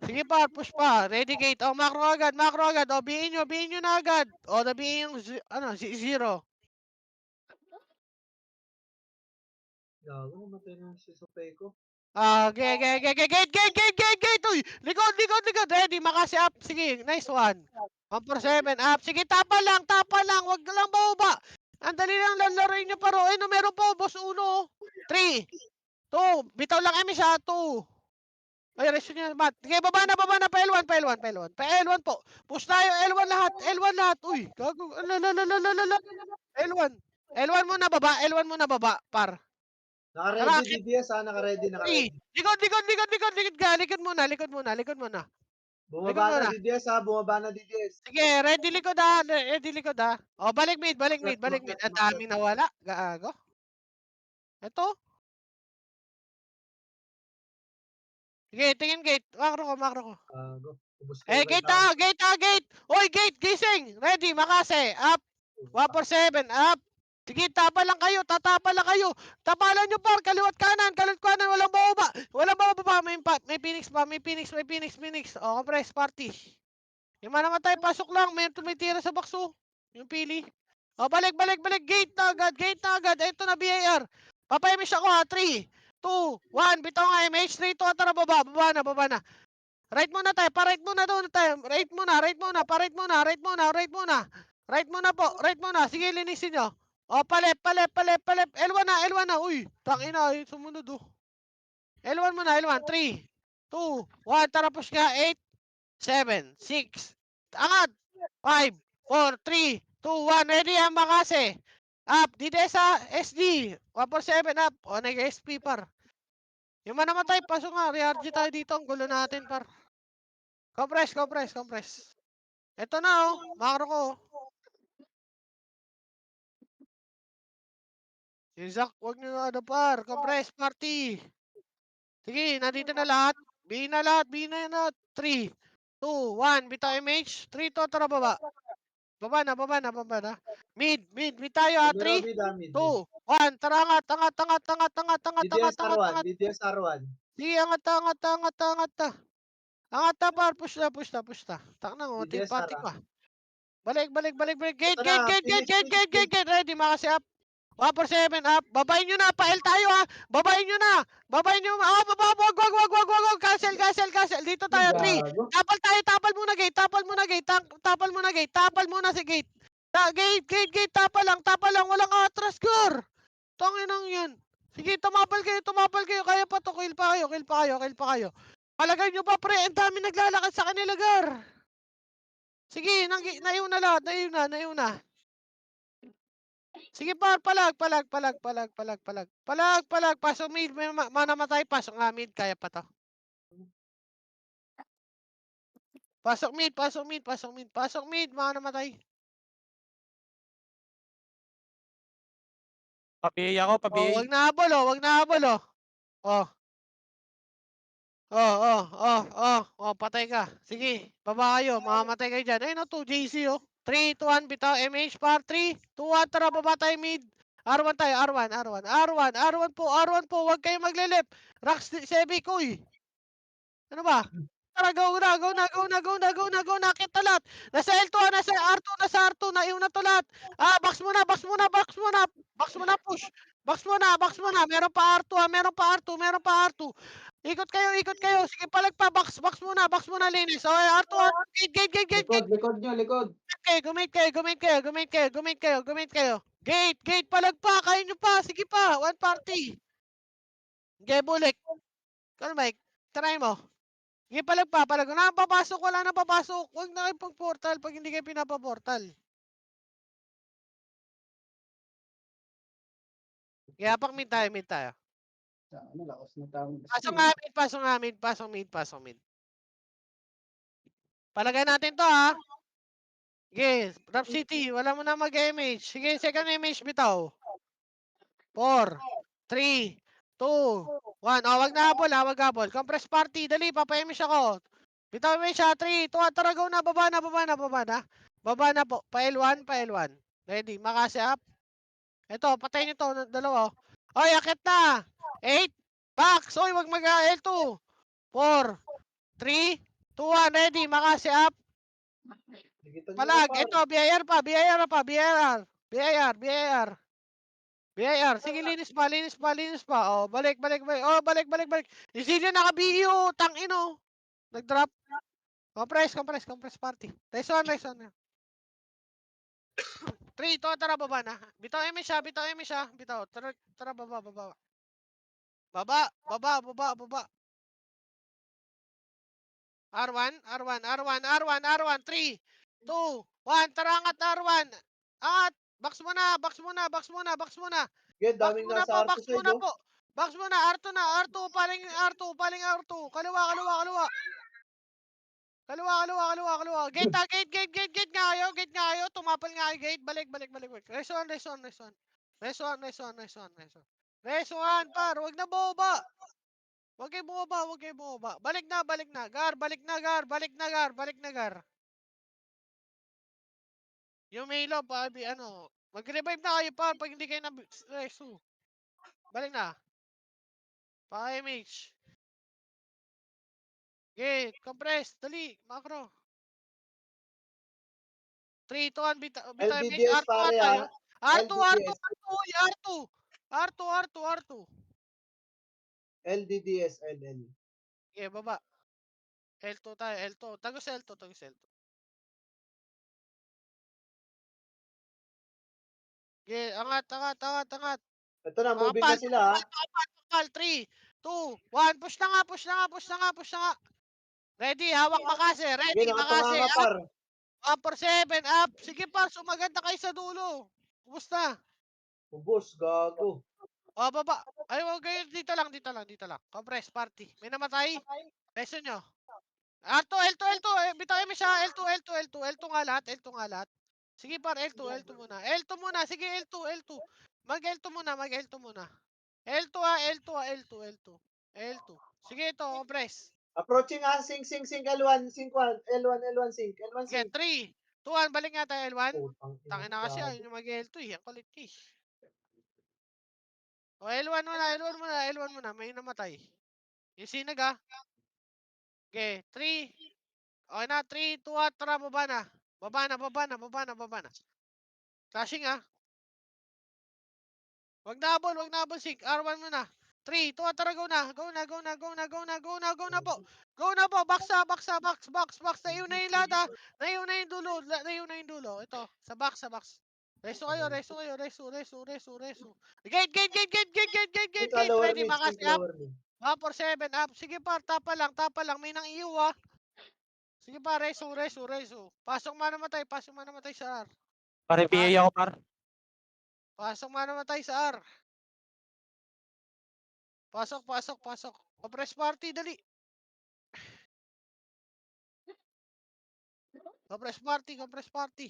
A: Sige par, push pa. Ready gate. Oh, macro agad, macro agad. Oh, biin nyo na agad. Oh, nabiin yung zero.
B: Gago, namatay na si Sopeco.
A: Gate. Uy, likod. Ready, makasi up. Sige, nice one. 147 up. Sige, tapa lang. Wag ka lang bababa. Ang dali lang lalaroin nyo paro. Ay, no, meron po, boss uno. 3, 2, bitaw lang emi siya. 2. Ay, resto nyo naman. Sige, baba na. Pa L1. Pa L1 po. Push tayo. L1 lahat. Uy, gago. L1. L1 muna baba. Par.
B: Naka-ready, DDS naka-ready.
A: 3. Likod ka. Likod muna.
B: Bumaba
A: Likod
B: na
A: muna.
B: bumaba na DDS.
A: Sige, ready likod ha. O, balik mid. Ang daming nawala. Gago. Ito. Sige, tingin gate. Makro ko.
B: Gago. Ubus ko
A: Gate. Oy, gate, gising. Ready, makase. Up. 147, up. Sige, tatapa lang kayo. Tapalan nyo par, kaliwat kanan. Walang bababa pa. May Phoenix pa. O, compress party. Yung namatay, pasok lang. May tumitira sa bakso. Yung pili. O, balik. Gate na agad. Ito na, BAR. Papayamish ako ha. 3, 2, 1. Bitaw nga, MH. 3, 2, tara, baba na. Right muna tayo. Pa-right muna doon tayo. Right muna po. Sige, linisin nyo. O, palep. L1 na. Uy, tangina. Sumunod oh. L1 muna. 3, 2, 1. Tara, push ka. 8, 7, 6. Angat. 5, 4, 3, 2, 1. Ready ang makase. Up. Dito sa SD. 147 up. O, nag-SP par. Yung namatay, pasok nga. Re-RG tayo dito. Ang gulo natin par. Compress. Ito na oh. Macro ko. Si Zach, huwag nyo na par. Compress party. Sige, nandito na lahat. Bihin na lahat. 3, 2, 1. Bitaw MH. 3 to, tara baba. Baba na. Mid tayo ha. 3, 2, 1. Tara, angat.
B: DDS R1. DDS R1.
A: Sige, angat ta. Angat ta par. Push na. Takna mo, team
B: DDS
A: party
B: R1.
A: ko ah. Balik. Gate.
B: Ito na, finish.
A: Ready, makasi up. 147 up. Babayin nyo na. Pa-L tayo ha. Babayin nyo. Ah, wag. Cancel. Dito tayo. 3.
D: Gago.
A: Tapal muna gate. Tapal muna si gate. Gate. Tapal lang. Walang atras, Gor. Tanginang yan. Sige, tumapal kayo. Kaya pa to. Kill pa kayo. Palagay nyo pa, pre. Ang dami naglalakad sa kanila, Gar. Sige, naiuna lahat. Naiuna. Sige par, palag. Pasok mid, may manamatay. Pasok nga mid, kaya pa to. Pasok mid, manamatay.
C: Pabihay ako,
A: Oh,
C: pabihay.
A: wag na habol oh. Oh, patay ka. Sige, baba kayo, mamamatay kayo dyan. Ayun, 2 JC oh. 3, 2, 1, bitaw, MH par. 3, 2, 1, tara, baba tayo mid. R1 tayo, R1 po, wag kayo maglilip. Rax, Sebi, Kuy. Ano ba? Tara, go na, kita lahat. Nasa L2, nasa R2, naiuna to lahat. Ah, box muna, push. Box muna, meron pa R2. Ikot kayo. Sige, palag pa, box muna, linis. Okay, R2, gate.
D: Likod nyo.
A: Gumit kayo. Gate, palag pa, kayo nyo pa. Sige pa, one party. Okay, bulik. Mike, try mo. Sige, palag. Wala na papasok. Huwag na kayo pag-portal pag hindi kayo pinapaportal. Kaya mid tayo.
D: Ano, lakas na tao.
A: Pasok mid. Palagay natin to ha. Sige, Rap City, wala mo na mag-MH. Sige, second MH bitaw. 4, 3, 2, 1. Oh, wag na habol. Compress party, dali, papayamish ako. Bitaw MH ha, 3, 2, tara, go na, baba na. Baba na po, pa L1. Ready, makasi up. Ito, patayin nyo to, dalawa. Oh. Oy, akit na. 8. Box. Oy, wag mag-L2. 4, 3, 2, 1. Ready. Makasi up.
B: Digitan nyo nga
A: Palag.
B: par.
A: Ito, BIR pa. BIR pa. BIR. BIR. BIR. BIR. Sige, linis pa. Linis pa. Linis pa. Oh, balik, balik, balik. Oh, balik, balik, balik. Isilyo naka-BU. Tangino. Nag-drop. Compress, compress, compress party. Race 1, race 1. 3, ito, tara, baba na. Bitaw emi siya, bitaw emi siya. Bitaw, tara, tara, baba, baba. Baba, baba, baba, baba. R1, R1, R1, R1, R1, 3, 2, 1, tara, angat R1. Angat, box muna, box muna, box muna, box muna.
B: Yan,
A: Box
B: daming
A: muna
B: nasa
A: po,
B: R2
A: box
B: side,
A: muna
B: oh.
A: po. Box muna, R2 na, R2, paling R2, paling R2. Kaliwa, kaliwa, kaliwa. Kaliwa, kaliwa, kaliwa, kaliwa. Gate na, gate, gate, gate, gate nga kayo, gate nga kayo. Tumapal nga kayo, gate. Balik, balik, balik, balik. Race 1, race 1, race 1. Race 1, race 1, race 1, race 1. Race 1, par, wag na boba. Wag kayo bumaba, wag kayo bumaba. Balik na, balik na. Gar, balik na, gar, balik na, gar, balik na, gar. Yung Milo, pa, ano, mag-revive na kayo pa pag hindi kayo na race 2. Balik na. Pa-MH. Gate, compress, dali, macro. 3, 2, 1, bita MH,
B: LDDS
A: R2 nga
B: pare
A: tayo.
B: ah.
A: R2, R2,
B: LDDS.
A: R2, R2. R2, R2, R2.
B: LDDS, LL.
A: Okay, baba. L2 tayo, L2. Tagos L2, tagos L2. Okay, angat, angat, angat, angat.
B: Ito na, moving na sila ah.
A: Pakal, 3, 2, 1. Push na nga, push na nga, push na nga, push na nga. Ready, hawak Makase.
B: Sige,
A: Ready,
B: nakatunga
A: Makase.
B: nga
A: Up,
B: par.
A: 147, up. Sige pa, sumagad na kayo sa dulo. Kumusta?
B: Ubus, gago.
A: O, baba. Ay, wag kayo. Dito lang, dito lang, dito lang. Compress, party. May namatay? Reso nyo. R2, L2, L2. Bitaw mo siya. L2, L2, L2. L2 nga lahat, L2 nga lahat. Sige par, L2, L2 muna. L2 muna. Sige, L2, L2. Mag-L2 muna, mag-L2 muna. L2 L2 L2, L2. L2. Sige ito, compress.
B: Approaching ah, sync L1, sync 1, L1, L1 sync, L1
A: Sige,
B: sync.
A: 3, 2, 1. Balik nga tayo, L1.
B: Putang ina
A: Tangin
B: mo,
A: na kasi,
B: gago.
A: ayun yung mag-L2 eh. Ang kulit eh. O, L1 muna, L1 muna, L1 muna. May namatay. Yung sinag ah. Okay, 3. Okay na, 3, 2, 1. Tara, baba na. Baba na, baba na, baba na, baba na. Flashing ah. Wag na habol, sync. R1 muna. 3, 2, 1. Tara, go na. Go na, go na, go na, go na, go na, go na po. Go na po. Box na, box na, box, box, box. Naiyo na yung lahat ah. Naiyo na yung dulo. Naiyo na yung dulo. Ito, sa box, sa box. Reso kayo, reso kayo, reso, reso, reso, reso. Gate, gate, gate, gate, gate, gate, gate,
B: Sync
A: gate,
B: ah,
A: gate.
B: lower
A: Ready,
B: mid, sync
A: makasi up.
B: lower mid.
A: 147 up. Sige pa, tapa lang, tapa lang. May nang iyo ah. Sige pa, reso, reso, reso. Pasok manamatay, pasok manamatay sa R.
C: Pare PA ako par.
A: Pasok manamatay sa R. Pasok, pasok, pasok. Compress party, dali. Compress party, compress party.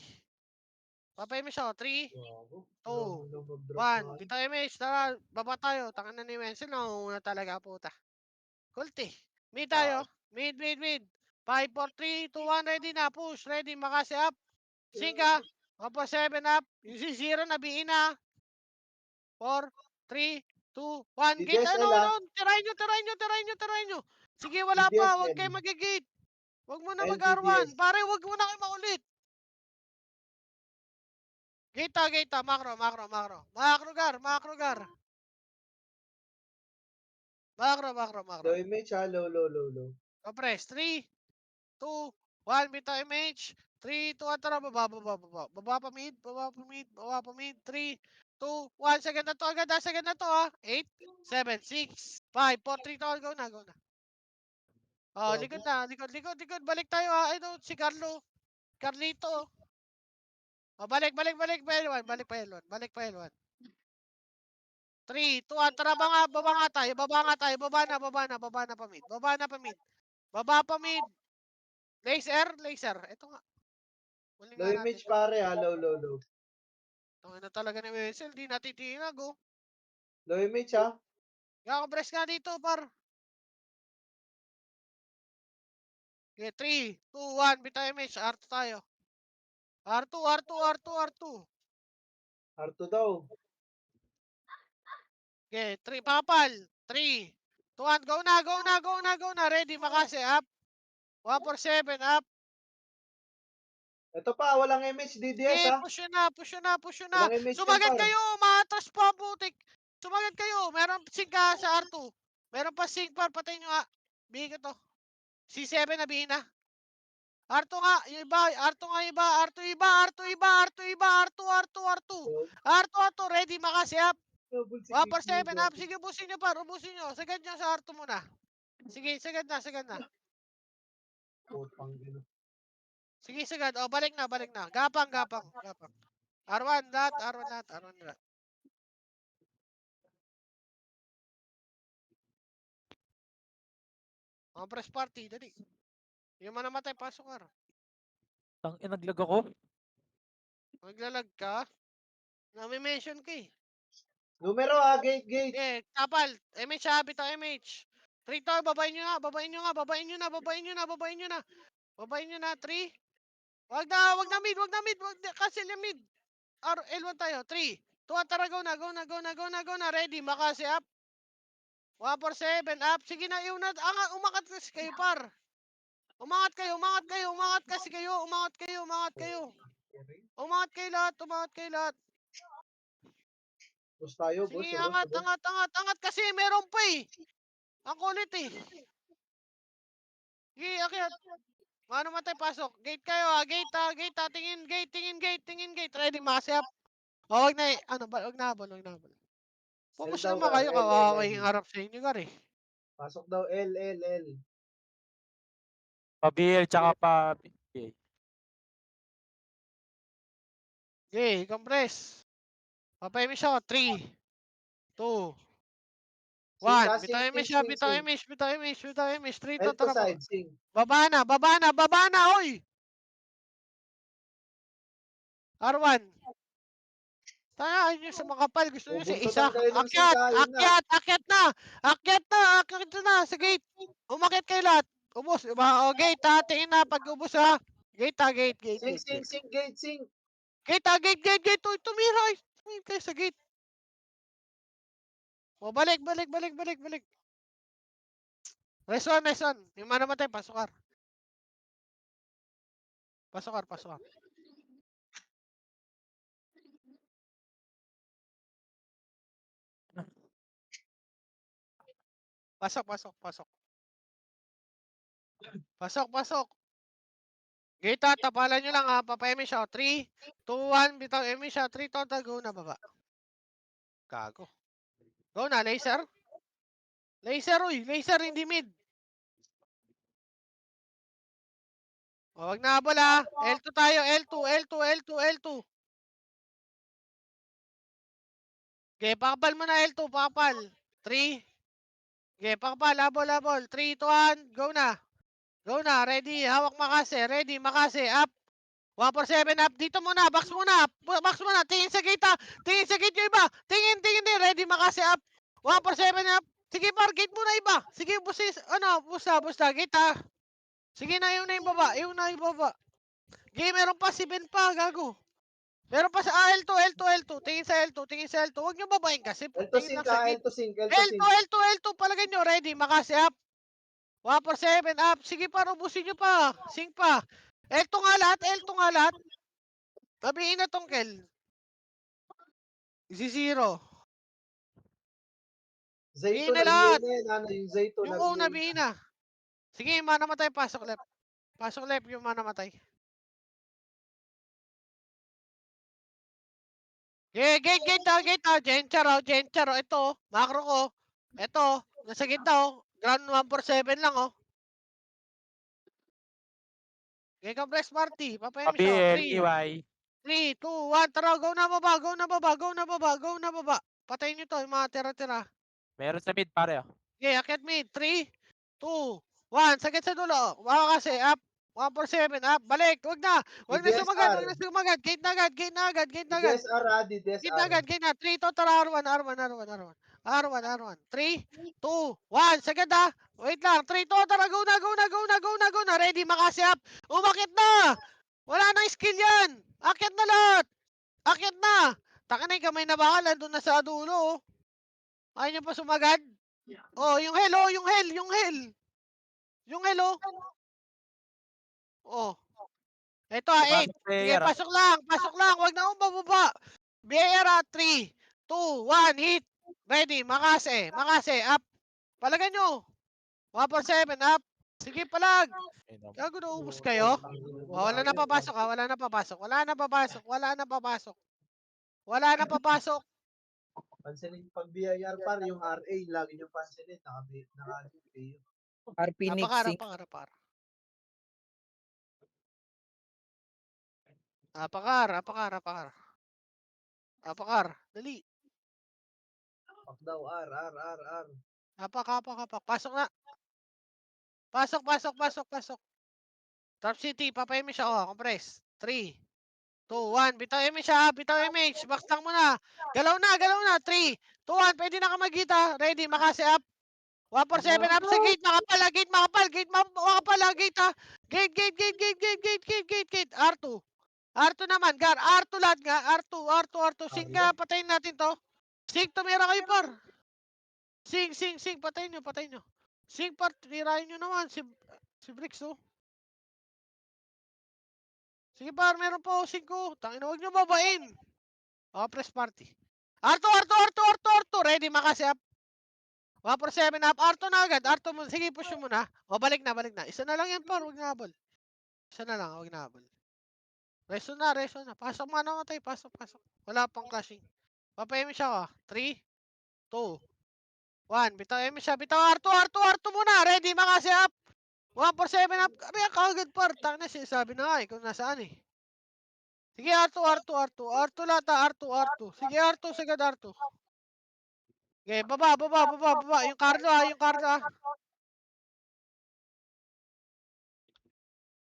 A: Papay mo siya, 3,
B: Gago.
A: 2,
B: Wala mo mag-drop
A: 1.
B: na.
A: Bitaw image, tara, baba tayo. Tangan na ni Wenzel, na talaga puta. Kulti. Mid tayo. Mid, mid, mid. 5, 4, 3, 2, 1, ready na. Push, ready, makasi up. Sinka. Opo, 7 up. Yung si 0 na, biin na. 4, 3, 2, 1. Gate,
B: DDSL
A: ano,
B: ah.
A: ano. Tirahin nyo, tirahin nyo, tirahin nyo, tirahin nyo. Sige, wala pa. Huwag
B: DDSL.
A: kayo mag-gate. Huwag mo na
B: LDDS.
A: mag-R1. Pare, huwag mo na kayo maulit. Gita, gita, macro, macro, macro. Macro gar, macro gar. Macro, macro, macro.
B: Low image ah, low, low, low, low.
A: Compress. 3, 2, 1. Bita image. 3, 2, 1. Tara, baba, baba, baba. Baba pa mid, baba pa mid, baba pa mid. 3, 2, 1. Second na to agad, second na to 8, 7, 6, 5, 4, 3, 2, go na, go na. Oh,
B: Gago.
A: likod na, likod, likod, likod. Balik tayo ah. Ito, si Carlo. Carlito. Oh, balik, balik, balik pa L1. Balik pa L1. Balik pa L1. 3, 2, 1. Tara, baba nga tayo. Baba nga tayo. Baba na, baba na, baba na pa mid. Baba na pa mid. Baba pa mid. Laser, laser. Ito nga. Huli
B: Low
A: nga natin.
B: image pare ah, low, low, low.
A: Ito na talaga ni Wenzel. Di natin tinag oh.
B: Low image ah.
A: Kakapress nga dito, par. Okay, 3, 2, 1. Bita image. R2 tayo. R2, R2, R2, R2.
B: R2 daw.
A: Okay, 3, pakapal. 3, 2, 1, go na, go na, go na, go na. Ready, makasi, up. 147, up.
B: Ito pa, walang MH, DDS
A: Okay,
B: ha.
A: push yun na, push yun na, push yun na.
B: Walang MH yan,
A: Sumagat
B: par.
A: kayo, maatras pa, putik. Sumagat kayo, meron sync ka sa R2. Meron pa sync par, patayin nyo nga. Bigyan ko to. C7 na bihin na. R2 nga, yung iba, R2 nga iba, R2 iba, R2 iba, R2 iba, R2, R2, R2. R2, R2, ready, makasi, up. 147, up. Sige, ubusin nyo par, ubusin nyo. Sagad nyo sa R2 muna. Sige, sagad na, sagad na.
B: Putang ina.
A: Sige, sagad. O, balik na, balik na. Gapang, gapang, gapang. R1 lahat, R1 lahat, R1 lahat. Mga press party, dali. Yung manamatay, pasok ka.
C: Tang naglag ako.
A: Maglalag ka. Nami-mention ka eh.
B: Numero ha, gate.
A: Eh, kapal. MH ha, bitaw MH. 3 to, babayin nyo nga, babayin nyo nga, babayin nyo na, babayin nyo na, babayin nyo na. Babayin nyo na, 3. Wag na mid, wag na mid, wag na, cancel yung mid. L1 tayo, 3. 2, tara, go na, go na, go na, go na, go na, ready, makasi up. 147, up. Sige na, yun na, umakat kasi kayo, par. Umangat kayo, umangat kayo, umangat kasi kayo, umangat kayo, umangat kayo. Umangat kayo lahat, umangat kayo lahat.
B: Boss tayo, boss.
A: Sige, angat, angat, angat, angat kasi meron pa eh. Ang kulit eh. Sige, akyat. Mano matay, pasok. Gate kayo ha, gate ha, gate ha. Tingin gate, tingin gate, tingin gate. Ready, makasiyap. O, wag na eh. Ano ba, wag na habol, wag na habol. Focus
B: daw
A: naman
B: ka,
A: kayo,
B: L.
A: kawawa yung harap sa inyo, gari.
B: Pasok daw, L.
C: Pa-BL tsaka pa PA.
A: Okay, compress. Papayami siya ko. 3, 2, 1. Bitaw image siya, bitaw image, bitaw image, bitaw image. 3 to,
B: L to
A: tara ba.
B: side, sing.
A: Baba na, baba na, baba na, oy! R1. Tayo nyo sa makapal, gusto nyo sa isa.
B: Bubuntutan kayo ng
A: Akyat,
B: singka, yun na.
A: akyat, akyat na! Akyat na, akyat na, sa gate. Umakit kayo lahat. Ubus, o gate ha, tingin na, pag ubus ha. Gate ha, gate, gate,
B: Sing,
A: gate,
B: sing,
A: gate.
B: sing, gate, sing.
A: Gate ha, gate, gate, gate. Tumira, tumira kayo sa gate. O, balik, balik, balik, balik, balik. Nice one, nice one. Yung mana matay, pasukar. Pasukar, pasukar. Pasok, pasok, pasok. Pasok, pasok. Gate ha, tapalan nyo lang ha. Papayami siya. 3, 2, 1. Bitaw, emi siya. 3, total, go na baba. Gago. Go na, laser. Laser, uy. Laser, hindi mid. O, wag na habol ha. L2 tayo. L2, L2, L2, L2. Okay, pakapal mo na L2. Pakapal. 3. Okay, pakapal. Habol, habol. 3, 2, 1. Go na. Go na. Ready. Hawak makase. Ready. Makase. Up. 147 up. Dito muna. Box muna. Box muna. Tingin sa gate ha. Tingin sa gate yung iba. Tingin, tingin din. Ready. Makase up. 147 up. Sige, par. Gate muna iba. Sige, busis. Ano? Busta, busta. Gate ha. Sige na, yung na yung baba. Yung na yung baba. Game, meron pa si Ben pa. Gago. Meron pa sa L2, L2, L2. Tingin sa L2, tingin sa L2. Huwag nyo babayin kasi.
B: L to
A: Tingin
B: sing
A: lang sa
B: ka, L
A: gate.
B: to sing, L to
A: L2,
B: sing.
A: L2, L2. Palagay nyo. Ready. Makasi up. 147 up. Sige pa, ubusin nyo pa. Sing pa. L2 nga lahat. L2 nga lahat. Tabihin na tong Kel. Z0.
B: Zayto,
A: Bihin na lahat.
B: nag-iin na yan. Ano, yung Zayto,
A: Yung
B: nag-iin
A: una, bihin na. Sige, yung mana matay. Pasok left. Pasok left yung mana matay. Yeah, gate ha. Gencharo. Ito, macro ko. Ito, nasa gitna oh. Ground 147 lang oh. Okay, compress party. Papayin mo siya.
C: Pa-BL,
A: 3,
C: EY.
A: 3, 2, 1. Tara, go na baba, go na baba, go na baba, go na baba. Patayin nyo to, yung mga tira-tira.
C: Meron sa mid pare.
A: Okay, akit mid. 3, 2, 1. Sakit sa dulo. Baka kasi, up. 147, up. Balik. Huwag na. Huwag na sumagat. Huwag na sumagat. Gate na agad. Gate na agad. Gate na agad.
B: DSR ha,
A: Gate na
B: DSR.
A: agad. Gate na. 3 to, tara, R1. 3, 2, 1. Sagad ha. Wait lang. 3 to, tara. Go na, go na, go na, go na, go na. Ready, makasi up. Umakit na. Wala nang skill yan. Akit na lahat. Akit na. Taka na yung kamay na bakal. Andun na sa dulo. Ayaw nyo pa sumagad? Oh, yung hell, oh, yung hell, yung hell. Yung hell, oh. Oh. Ito, 8.
C: Pumasok
A: Sige,
C: player,
A: pasok lang, pasok lang. Huwag na akong bababa. Biera, 3, 2, 1, hit. Ready, Makase, Makase, up. Palagan nyo. 147, up. Sige, palag. Gago na ubus kayo. Wala na papasok, ha. Wala na papasok. Wala na papasok. Wala na papasok. Wala na papasok.
B: Pansinin pag BIR par, yung RA, lagi nyo pansinin. Naka-PO.
E: RP
A: Napakar,
E: Nixing.
A: napakar, napakar. Napakar, napakar, napakar. Napakar, dali.
B: Pak daw, R.
A: Apak, apak, apak. Pasok na. Pasok, pasok, pasok, pasok. Top City, papayami siya. Oh, compress. 3, 2, 1. Bitaw image siya. Bitaw image. Box lang muna. Galaw na, galaw na. 3, 2, 1. Pwede na ka magkita. Ready, Makase up. 147 up sa gate. Makapal, gate, makapal. Gate, makapal, gate ha. Gate, gate, gate, gate, gate, gate, gate, gate, gate. R2. R2 naman, Gar. R2 lahat nga. R2, R2, R2. Sing ka, patayin natin to. Sing, tumira kayo par. Sing, sing, sing. Patayin nyo, patayin nyo. Sing par, tirahin nyo naman. Si Bricks, oh. Sige par, meron po 5. Tangina, huwag nyo babain. Oh, press party. R2, R2, R2, R2, R2. Ready, Makase up. 147 up. R2 na agad. R2 mo. Sige, push mo na. O, balik na, balik na. Isa na lang yan par, huwag na habol. Isa na lang, huwag na habol. Reso na, reso na. Pasok mga namatay, pasok, pasok. Wala pang clashing. Papayami siya ka. 3, 2, 1. Bitaw emi siya. Bitaw R2, R2, R2 muna. Ready, Makase up. 147 up. Kaya kagad par. Tangina, sinasabi na nga eh kung nasaan eh. Sige, R2, R2, R2. R2 lahat ha, R2, R2. Sige, R2, sagad R2. Okay, baba, baba, baba, baba. Yung Carlo ha, yung Carlo ha.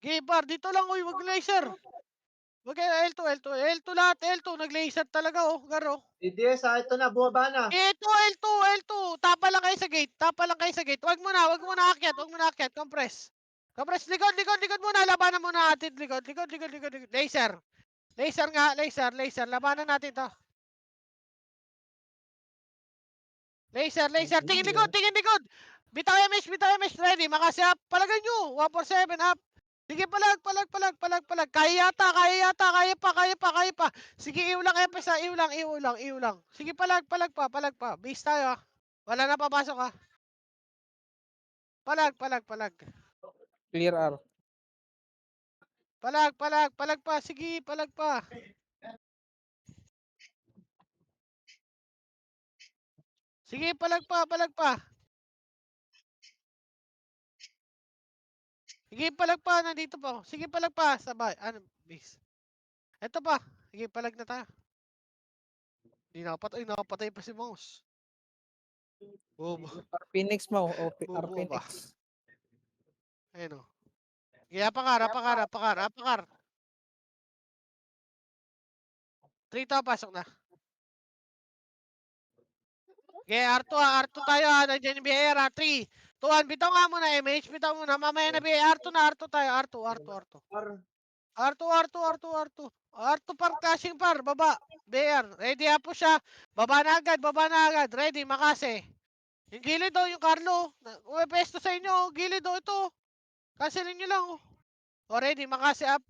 A: Okay, par, dito lang, uy, wag laser. Wag kayo, L2, L2, L2 lahat, L2. Nag-laser talaga, oh, garo.
B: DDS, ito na, bumaba na.
A: Ito, L2, L2. Tapa lang kayo sa gate, tapa lang kayo sa gate. Wag mo na akyat, wag mo na akyat. Compress. Compress, likod, likod, likod muna. Labanan muna natin, likod, likod, likod, likod, likod. Laser. Laser nga, laser, laser. Labanan natin to. Laser, laser. Tingin likod, tingin likod. Bitaw MH, ready. Makasi up. Palagan nyo. 147 up. Sige, palag, palag, palag, palag, palag. Kaya yata, kaya yata, kaya pa, kaya pa, kaya pa. Sige, iw lang, epesa, iw lang, iw lang, iw lang. Sige, palag, palag pa, palag pa. Base tayo, ah. Wala na papasok, ah. Palag, palag, palag.
E: Clear R.
A: Palag, palag, palag pa. Sige, palag pa. Sige, palag pa, palag pa. Sige, palag pa. Nandito pa ako. Sige, palag pa. Sabay. Ano, base. Ito pa. Sige, palag na tayo. Hindi nakapatay. Nakapatay pa si Mouse. Bobo.
E: RP Nix mo. RP
A: Bobo ba?
E: Nix.
A: Ayun o. Sige, apakar, apakar, apakar, apakar. 3 to, pasok na. Okay, R2 ha. R2 tayo ha. Nandiyan yung BR ha. 3, 2, 1. Bitaw nga muna, MH. Bitaw muna. Mamaya na BR. R2 na. R2 tayo. R2, R2, R2.
B: Par,
A: R2, R2, R2, R2. R2 par, clashing par. Baba. BR. Ready ha po siya. Baba na agad, baba na agad. Ready, Makase. Yung gilid o, yung Carlo. Pesto sa inyo. Gilid o, ito. Cancelin nyo lang. O, ready, Makase up.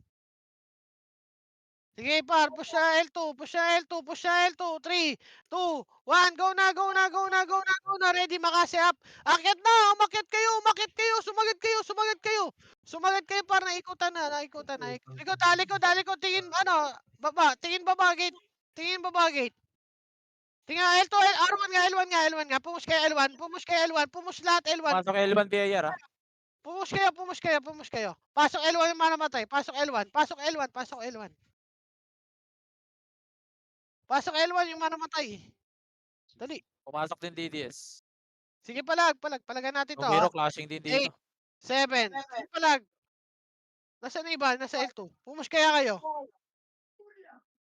A: Sige, par. Push siya L2. Push siya L2. Push siya L2. 3, 2, 1. Go na, go na, go na, go na, go na. Ready, Makase up. Akyat na. Umakyat kayo. Umakyat kayo. Sumagad kayo. Sumagad kayo. Sumagad kayo par. Naikutan na. Naikutan na. Likod, likod, likod. Tingin, ano, baba. Tingin baba gate. Tingin baba gate. Tingin L2, R1 nga, L1 nga, L1 nga. Pumush kayo L1. Pumush kayo L1. Pumush lahat L1.
C: Pumasok L1 BIR, ah.
A: Pumush kayo, pumush kayo, pumush kayo. Pasok L1 yung manamatay. Pasok L1. Pasok L1. Pasok L1. Pasok L1 yung manamatay. Dali.
C: Pumasok din DDS.
A: Sige palag, palag. Palagan natin to.
C: Romero clashing din
A: 8,
C: dito.
A: 7. Sige palag. Nasaan na iba? Nasa L2. Pumush kaya kayo.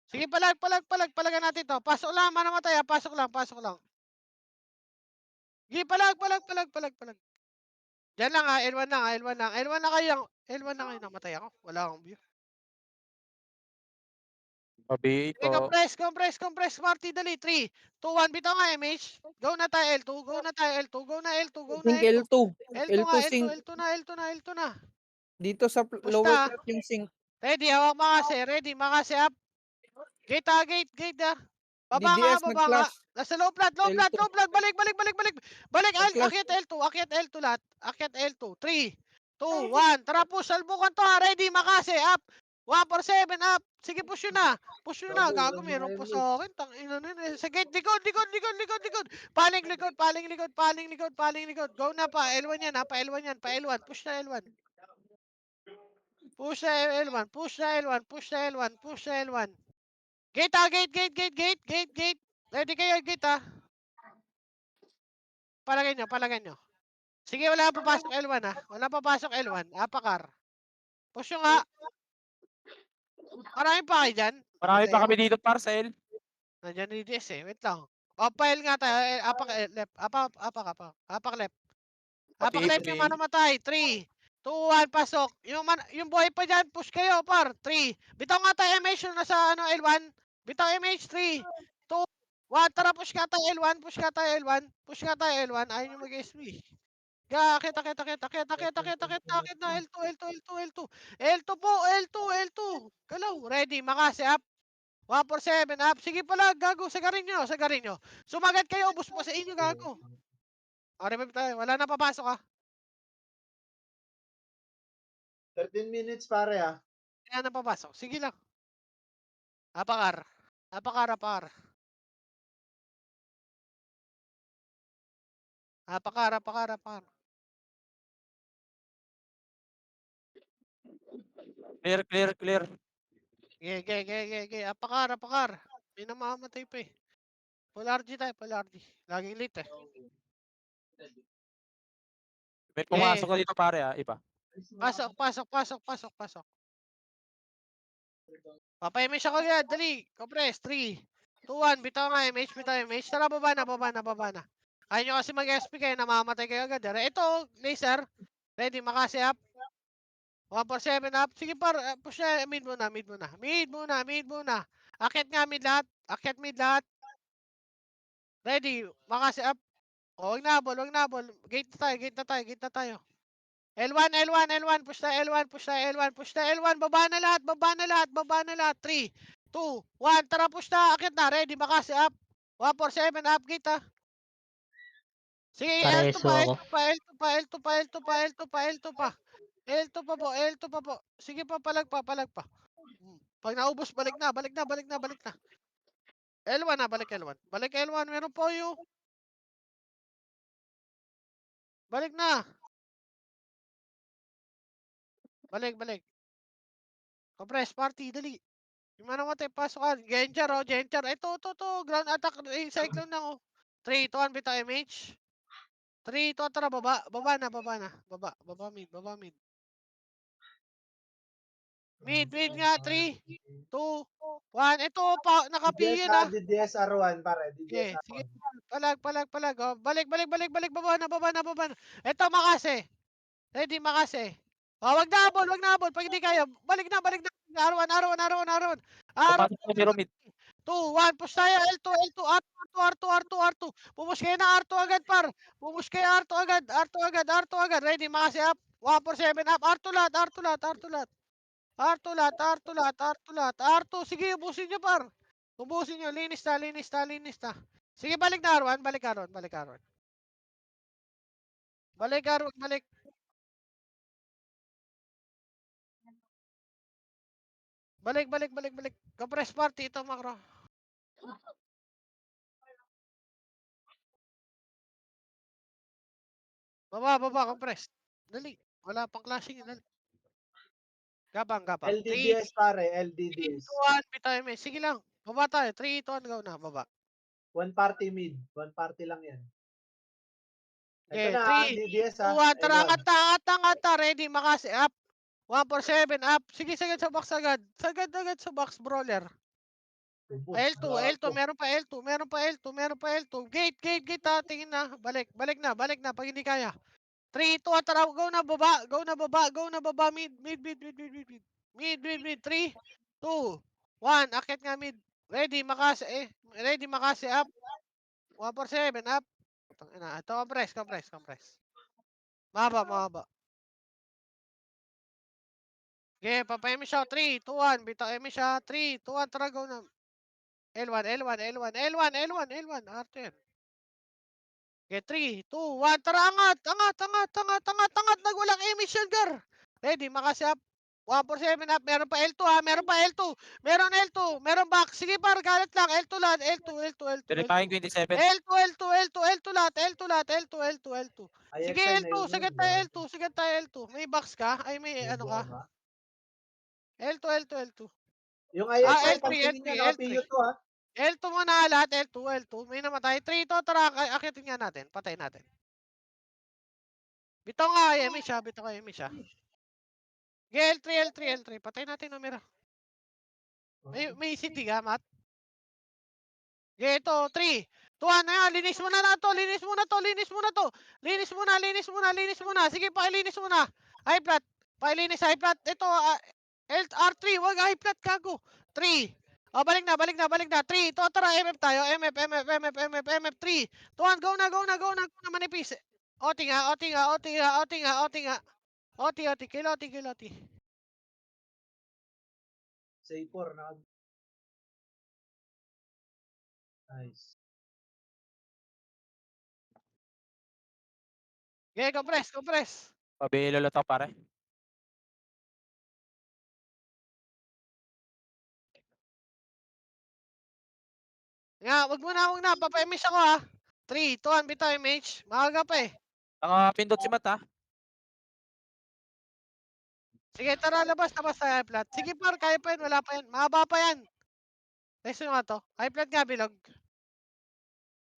A: Sige palag, palag, palag. Palagan natin to. Pasok lang, manamatay ha. Pasok lang, pasok lang. Sige palag, palag, palag, palag, palag. Diyan lang ha. L1 lang ha. L1 lang. L1 na kayo. L1 na kayo. Namatay ako. Wala akong view.
C: Pabi
A: Okay,
C: ko.
A: compress, Marty, dali. 3, 2, 1, bitaw nga, MH. Go na tayo, L2, go na tayo, L2, go na, L2, go na,
E: Sync
A: L2.
E: L2.
A: L2
E: L2
A: nga, L2,
E: sync.
A: L2 na, L2 na, L2 na.
E: Dito sa lower
A: Pusta.
E: plat yung sync.
A: Ready, hawak makase, ready, makase up. Gate ah, gate ah. Baba nga,
E: DDS
A: baba nga.
E: nag-flash.
A: Nasa low plat,
E: L2.
A: balik. Balik,
E: Nag-flash.
A: akyat L2 lahat. Akyat L2, 3, 2, 1. Tara, push, salbukan to ha. Ready, makase, up. 147, up. Sige, push yun na. Push yun na. Gago, meron pa sa akin. Tangina na yun. Sa gate, likod. Paling likod. Go na pa, L1 yan ha, pa L1 yan, pa L1. Push na L1. Push na L1. Gate ah, gate. Ready kayo, gate ah. Palagay nyo. Sige, wala papasok L1 ah. Wala papasok L1. Apakar. Push nyo nga. Marami pa kayo dyan.
C: Marami pa kami dito, Parcel.
A: Nandiyan ni DS eh. Wait lang. O, file nga tayo. Apak left. Apak left. Apak left yung manamatay. 3, 2, 1, pasok. Yung buhay pa dyan, push kayo, par. 3. Bitaw nga tayo MH yung nasa L1. Bitaw MH, 3, 2, 1. Tara, push ka tayo L1. Push ka tayo L1. Ayaw nyo mag-SB. Kita na. L2 po. L2. Galaw. Ready. Makasi up. 147 up. Sige pala, gago. Sagarin nyo. Sumagat kayo. Ubus mo sa inyo, gago. Revive tayo. Wala na papasok ah.
B: 13 minutes pare ah.
A: Wala na papasok. Sige lang. Apakar. Apakar.
C: Clear.
A: Ge. Apakar. May namamatay pa eh. Full RG tayo. Laging late eh.
C: May pumasok na dito, pare, iba.
A: Pasok. Papay-MH ako yan. Dali. Compress. 3, 2, 1. Bitaw nga MH. Tara, baba na. Kaya nyo kasi mag-SP kayo. Namamatay kayo agad. Ito, laser. Ready. Makasi up. 147 up. Sige par. Push na. Mid muna. Akyat nga mid lahat. Ready. Makasi up. O, wag na ball. Gate na tayo. L1. Push na L1. Baba na lahat. 3, 2, 1. Tara, push na. Akyat na. Ready. Makasi up. 147 up. Gate ah. Sige, L2 pa po. Sige pa, palag pa. Pag naubos, balik na. L1 na, balik L1. Meron po yung. Balik na. Balik. Compress, party, dali. Yung mga namatay, pasukan. Genjar. Ito. Ground attack. Cyclone na oh. 3, 2, 1, bitaw MH. 3, 2, tara, baba. Baba na. Baba mid. Mid nga, 3, 2, 1. Ito, nakapihin ah.
B: DDS R1 pare.
A: Sige,
B: DDS R1.
A: palag. Oh, balik. Baba na. Ito, makase. Ready, makase. Oh, wag na habol. Pag hindi kaya, balik na. R1.
C: Pumasok na pero mid.
A: 2, 1, push tayo. L2, R2. Pupush kayo na R2 agad, par. R2 agad. Ready, makase up. 147 up. R2 lahat. R2. Sige, ubusin nyo, par. Ubusin nyo. Linis na. Sige, balik na R1. Balik R1. Balik. Compress party. Ito, makro. Baba, compress. Dali. Wala pang clashing. Dali. Gabang. 3,
B: LDDS pare.
A: 2,
B: LDDS.
A: 1, bitaw MH. Sige lang. Baba tayo. 3, 2, 1, go na. Baba.
B: One party mid. One party lang yan.
A: Okay,
B: Ito na,
A: 3,
B: DDS
A: 2,
B: ah.
A: 1. Tara, angat. Ready, makasi. Up. 147, up. Sige, sagad sa box agad. Sagad sa box, brawler. L2. Meron pa L2. Gate ha. Tingin na. Balik na. Pag hindi kaya. 3, 2, tara. Go na baba. Mid. 3, 2, 1, akyat nga mid. Ready, Makasi up. 147 up. Tangina, ito compress. Mahaba. Okay, papayami siya. 3, 2, 1. Bitayami siya. 3, 2, 1. Tara, go na. L1. Arte yan. Okay, 3, 2, 1. Tara, angat. Nagwalang emission, gar. Ready, Makasi up. 147 up. Meron pa L2 ha. Meron L2. Meron back. Sige par, galit lang. L2 lahat. L2.
C: Terrifying 27.
A: L2 lahat. L2. Sige,
B: IXI na
A: L2.
B: yun.
A: Sagad tayo L2. May box ka? Ay, may ano ka?
B: Buwaba.
A: L2.
B: Yung
A: Ah,
B: IXI,
A: L3.
B: pansinin nyo, naka-PU to ha.
A: L2 muna lahat. L2. May namatay. 3 to. Tara, akitin nga natin. Patayin natin. Bitaw nga, Bitaw ka, siya. Okay, L3. Patayin natin numero. May city ka, Matt? Okay, ito. 3, 2, 1 na yan. Linis mo na to. Linis mo na. Sige, pakilinis mo na. High flat. High flat. Ito, R3. Wag high flat, kago. 3. Oh, balik na. 3. Ito, tara, MF tayo. MF. 3. 2, 1, go na. Manipis. OT nga. Kiloti.
B: Say 4 na. Nice.
A: Okay, compress.
C: Pabilo lang to, pare.
A: Nga, wag na. Papa-MH ako ha. 3, 2, 1, bitaw MH. Maaga pa eh.
C: Nakapindot si Matt, ha?
A: Sige, tara, labas tayo high flat. Sige par, kaya pa yan, wala pa yan. Mahaba pa yan. Next nga to. High flat nga, bilog.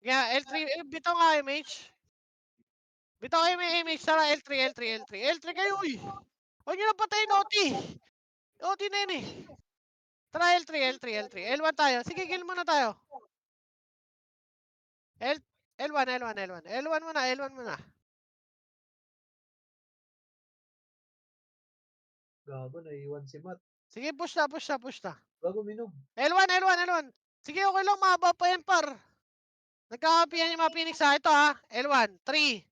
A: Nga, L3, bitaw nga MH. Bitaw MH, tara, L3 kayo, uy. Huwag nyo na patayin, OT. OT na yun eh. Tara, L3. L1 tayo. Sige, kill muna tayo. L1 muna.
B: Gago, naiiwan si Matt.
A: Sige, push na.
B: Gago, minom.
A: L1. Sige, okay lang, mahaba pa yan, par. Nagkakapihan yung mga Phoenix ha. Ito ha. L1, 3,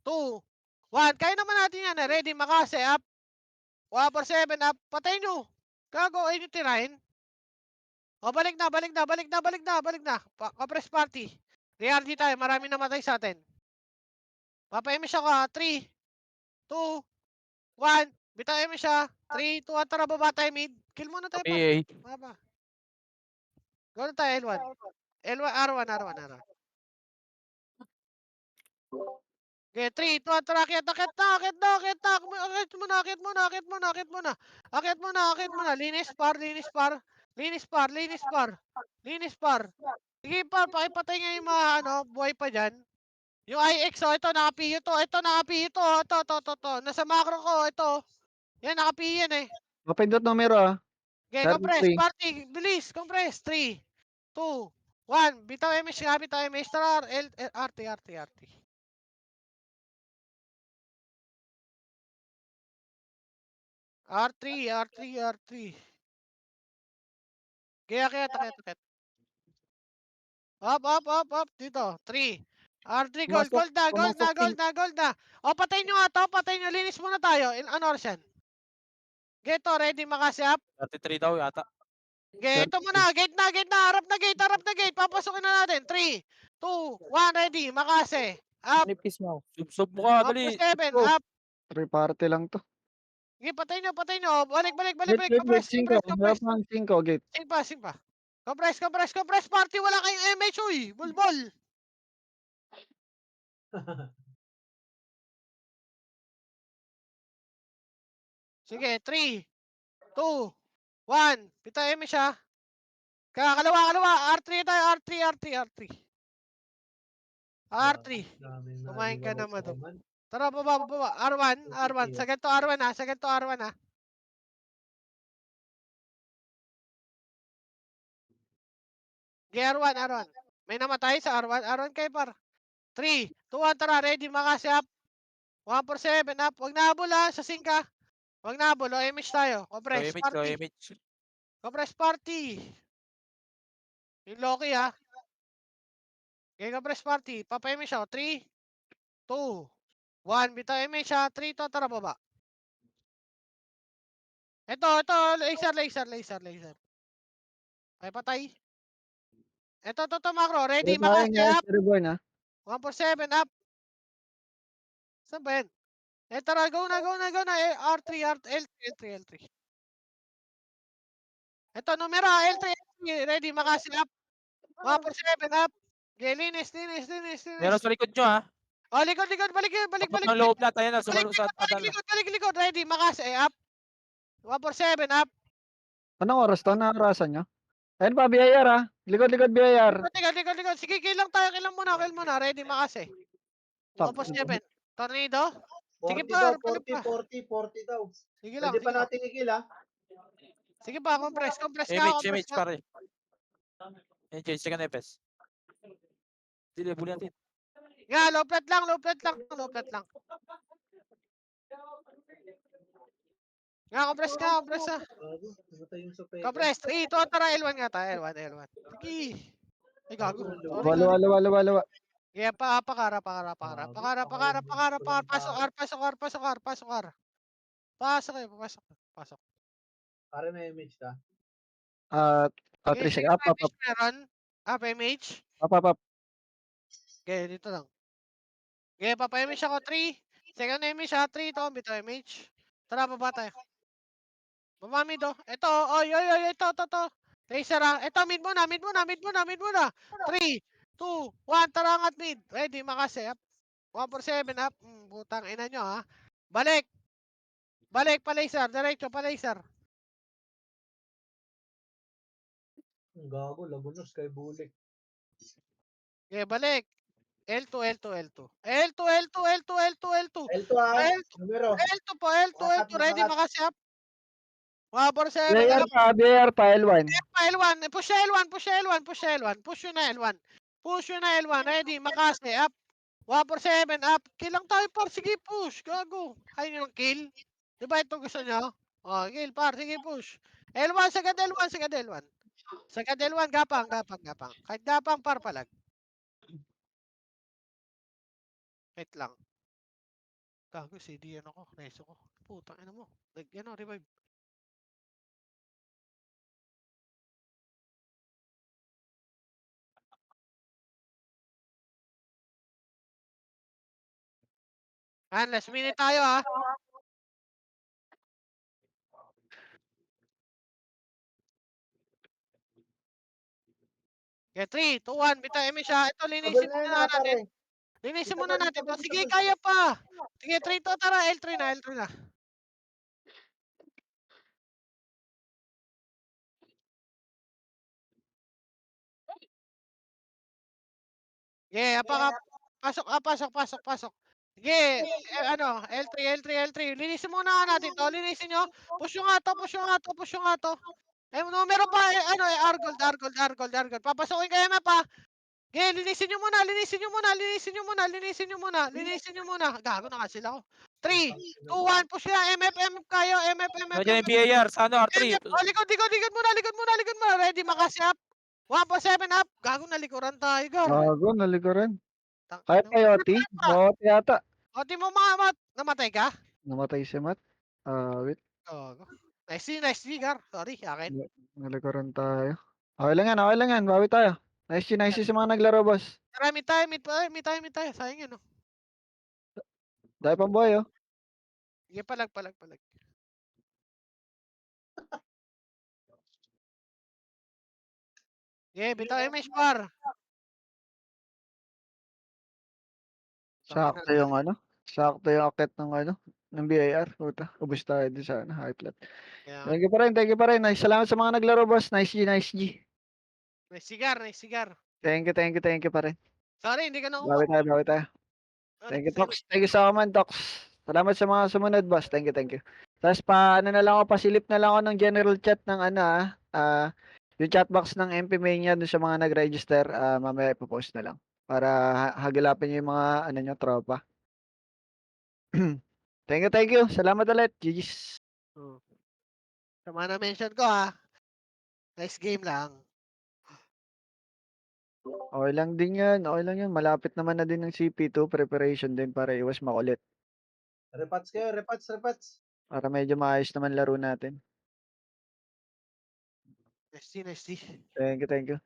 A: 2, 1. Kaya naman natin yan. Ready, Makasi up. 147 up. Patay nyo. Gago, ay nyo tirahin. O, balik na. Compress party. RD tayo. Marami namatay sa atin. Papa-MS ako ha. 3, 2, 1. Bitaw-MS siya. 3, 2, 1. Tara, baba tayo mid. Kill muna tayo pa.
C: PA.
A: Baba. Go na tayo, L1. R1. Okay, 3, 2, 1, tara, akit na. Akit muna. Linis par. Sige par, pakipatay nga yung mga buhay pa dyan. Yung IX, ito, naka-PU to. Ito. Nasa macro ko, ito. Yan, naka-PU yan eh.
E: Mapindot numero ah.
A: Okay,
E: Third
A: compress,
E: three.
A: party, bilis, compress. 3, 2, 1. Bitaw MS nga, Tara, RT. R3. Kaya. Up. Dito. 3. R3, gold
E: Pumasok
A: na. O, patayin nyo nga to. Linis muna tayo. Ano oras yan? Geto, ready, Makasi up.
C: 33 daw yata.
A: Geto muna. Gate na. Harap na gate. Papasukin na natin. 3, 2, 1, ready, Makasi. Up.
E: Nipis mo.
C: Sub mo ka, dali.
A: 7,
E: Go.
A: up.
E: 3 party lang to.
A: Sige, patay nyo. Balik.
E: Gate 5.
A: Compress.
E: Meron pang 5 gate.
A: Sing pa. Compress party. Wala kayong MH, uy. Bulbol. Sige, 3, 2, 1. Pita MH ha. Kalawa. R3 tayo. R3.
B: Daming
A: Kumain ka
B: naiiwan
A: naman
B: sa
A: to.
B: Oman.
A: Tara, baba. R1. Sa ganito R1 ha. Okay, R1. May namatay sa R1. R1 kayo par. 3, 2, 1. Tara, ready, Makasi up. 147 up. Huwag na habol ha. Sa sink ha. Huwag na habol. O, MH tayo.
C: Low
A: Compress.
C: image, low
A: Party.
C: image.
A: Compress party. Yung Loki ha. Okay, compress party. Papayami siya. 3, 2, 1. Bitaw siya. 3 to. Tara baba. Ito. Laser. Ay, patay. Ito, macro. Ready,
E: Pero tayo
A: makasi
E: niya,
A: up.
E: Reborn ha.
A: 147 up. Saan ba yan? Tara, go na. R3, L3. Ito, numero, L3. Ready, makasi up. 147 up. Okay, linis.
C: Meron sa likod nyo ha.
A: Oh, likod. Balik.
C: Tapos ng loob lahat. Ayan na, sumalong sa padala.
A: Likod. Ready, makasi up. 147 up.
E: Anong oras to? Nakarasan nyo? Ayun pa, BIR ha. Likod, BIR.
A: Likod. Sige, kill muna. Ready, makasi.
E: Stop.
A: 147. Tornado. Sige
B: 40
A: pa,
B: daw,
A: balik pa.
B: 40 daw.
A: Sige lang.
B: Pwede pa natin i-kill ha.
A: Sige pa, compress
C: Image
A: nga.
C: pare. Ayan, change second FS. Dili, buli natin.
A: Nga, low plate lang. Nga, compress nga.
B: Gago, namatay yung sa peka.
A: Compress, 3, 2, tara, L1 nga tayo, L1. Sige. Ay, gago. Sorry.
E: Wala.
A: Kaya pakara. Pasok, R. Pasok.
B: Pare may image ka.
A: Okay,
E: 3
A: sige,
E: seconds. Up.
A: image meron. MH.
E: Up.
A: Okay, dito lang. Okay, papa-image ako, 3. Second image ha, 3 to, bito image. Tara, baba tayo. Baba mid oh. Ito, ito. Tracer ha. Ito, mid muna. 3, 2, 1, tara angat mid. Ready, makasi up. 147 up. Putang ina nyo ha. Balik pa laser. Diretso pa laser.
B: Ang gago, Lagunos kay Bulek.
A: Okay, balik. L2.
B: L2 ha, numero.
A: L2. Ready,
B: Nakakat.
A: makasi up. 147 up.
E: BIR pa, L1.
A: L1. Push L1. Push yun na L1. Ready, makasi up. 147 up. Kill lang tayo par. Sige, push. Gago. Ayaw nyo ng kill. Di ba ito gusto nyo? Oh, kill par. Sige, push. L1, sagad L1. Sagad L1, gapang. Kahit gapang par palag. Wait lang. Gago, CD yan ako. Reso ko. Putang ina mo. Revive. Last minute tayo ha. Okay, 3, 2, 1. Bitaw, siya. Ito,
B: Abol
A: linisin
B: na yun
A: muna
B: ha,
A: natin.
B: pare.
A: Linisin
B: Dito
A: muna
B: pa,
A: natin
B: dito pa,
A: to.
B: dito
A: Sige,
B: pa.
A: kaya pa. Sige, 3 to. Tara, L3 na. Yeah, pasok. Sige, L3. Linisin muna natin to. Linisin nyo. Push nyo nga to. Numero pa, Argold. Papasokin kayo na pa. Okay, linisin nyo muna. Gago na nga sila ko. 3, 2, 1, push na. MF kayo.
C: Nandiyan yung BIR sa ano, R3.
A: Likod muna. Ready, makasi up. 147 up. Gago, nalikuran tayo.
E: Gago, nalikuran.
A: Tang-
E: Kahit IoT. Bawat yata.
A: O, di mo namatay ka?
E: Namatay si Matt. Wait.
A: Gago. Nice, Gar. Sorry, akin.
E: Nalikuran tayo. Okay lang yan. Bawi tayo. Nice sa mga naglaro, boss.
A: Tara, mid tayo. Sayang yun, oh.
E: Dahil pang buhay, oh.
A: Sige, palag. Sige, bitaw image par.
E: Sakto yung akit ng BIR. Puta, ubos tayo din sa high flat.
A: Yeah.
E: Thank you pa rin. Nice. Salamat sa mga naglaro, boss. Nice G.
A: Nice cigar.
E: Thank you pa rin.
A: Sorry, hindi ka na
E: Bawi tayo. Thank you, Tox. Thank you so much, Tox. Salamat sa mga sumunod, boss. Thank you. Tapos pasilip na lang ako ng general chat ng yung chatbox ng MP Mania dun sa mga nag-register. Mamaya ipopost na lang. Para hagilapin yung mga nyo, tropa. Thank you. Salamat ulit. GG's.
A: Tama na mention ko ha. Next game lang.
E: Okay lang din yan. Okay lang yan. Malapit naman na din ng CP2. Preparation din para iwas makulit.
B: Repats kayo, repats.
E: Para medyo maayos naman laro natin.
A: Next D.
E: Thank you, thank you.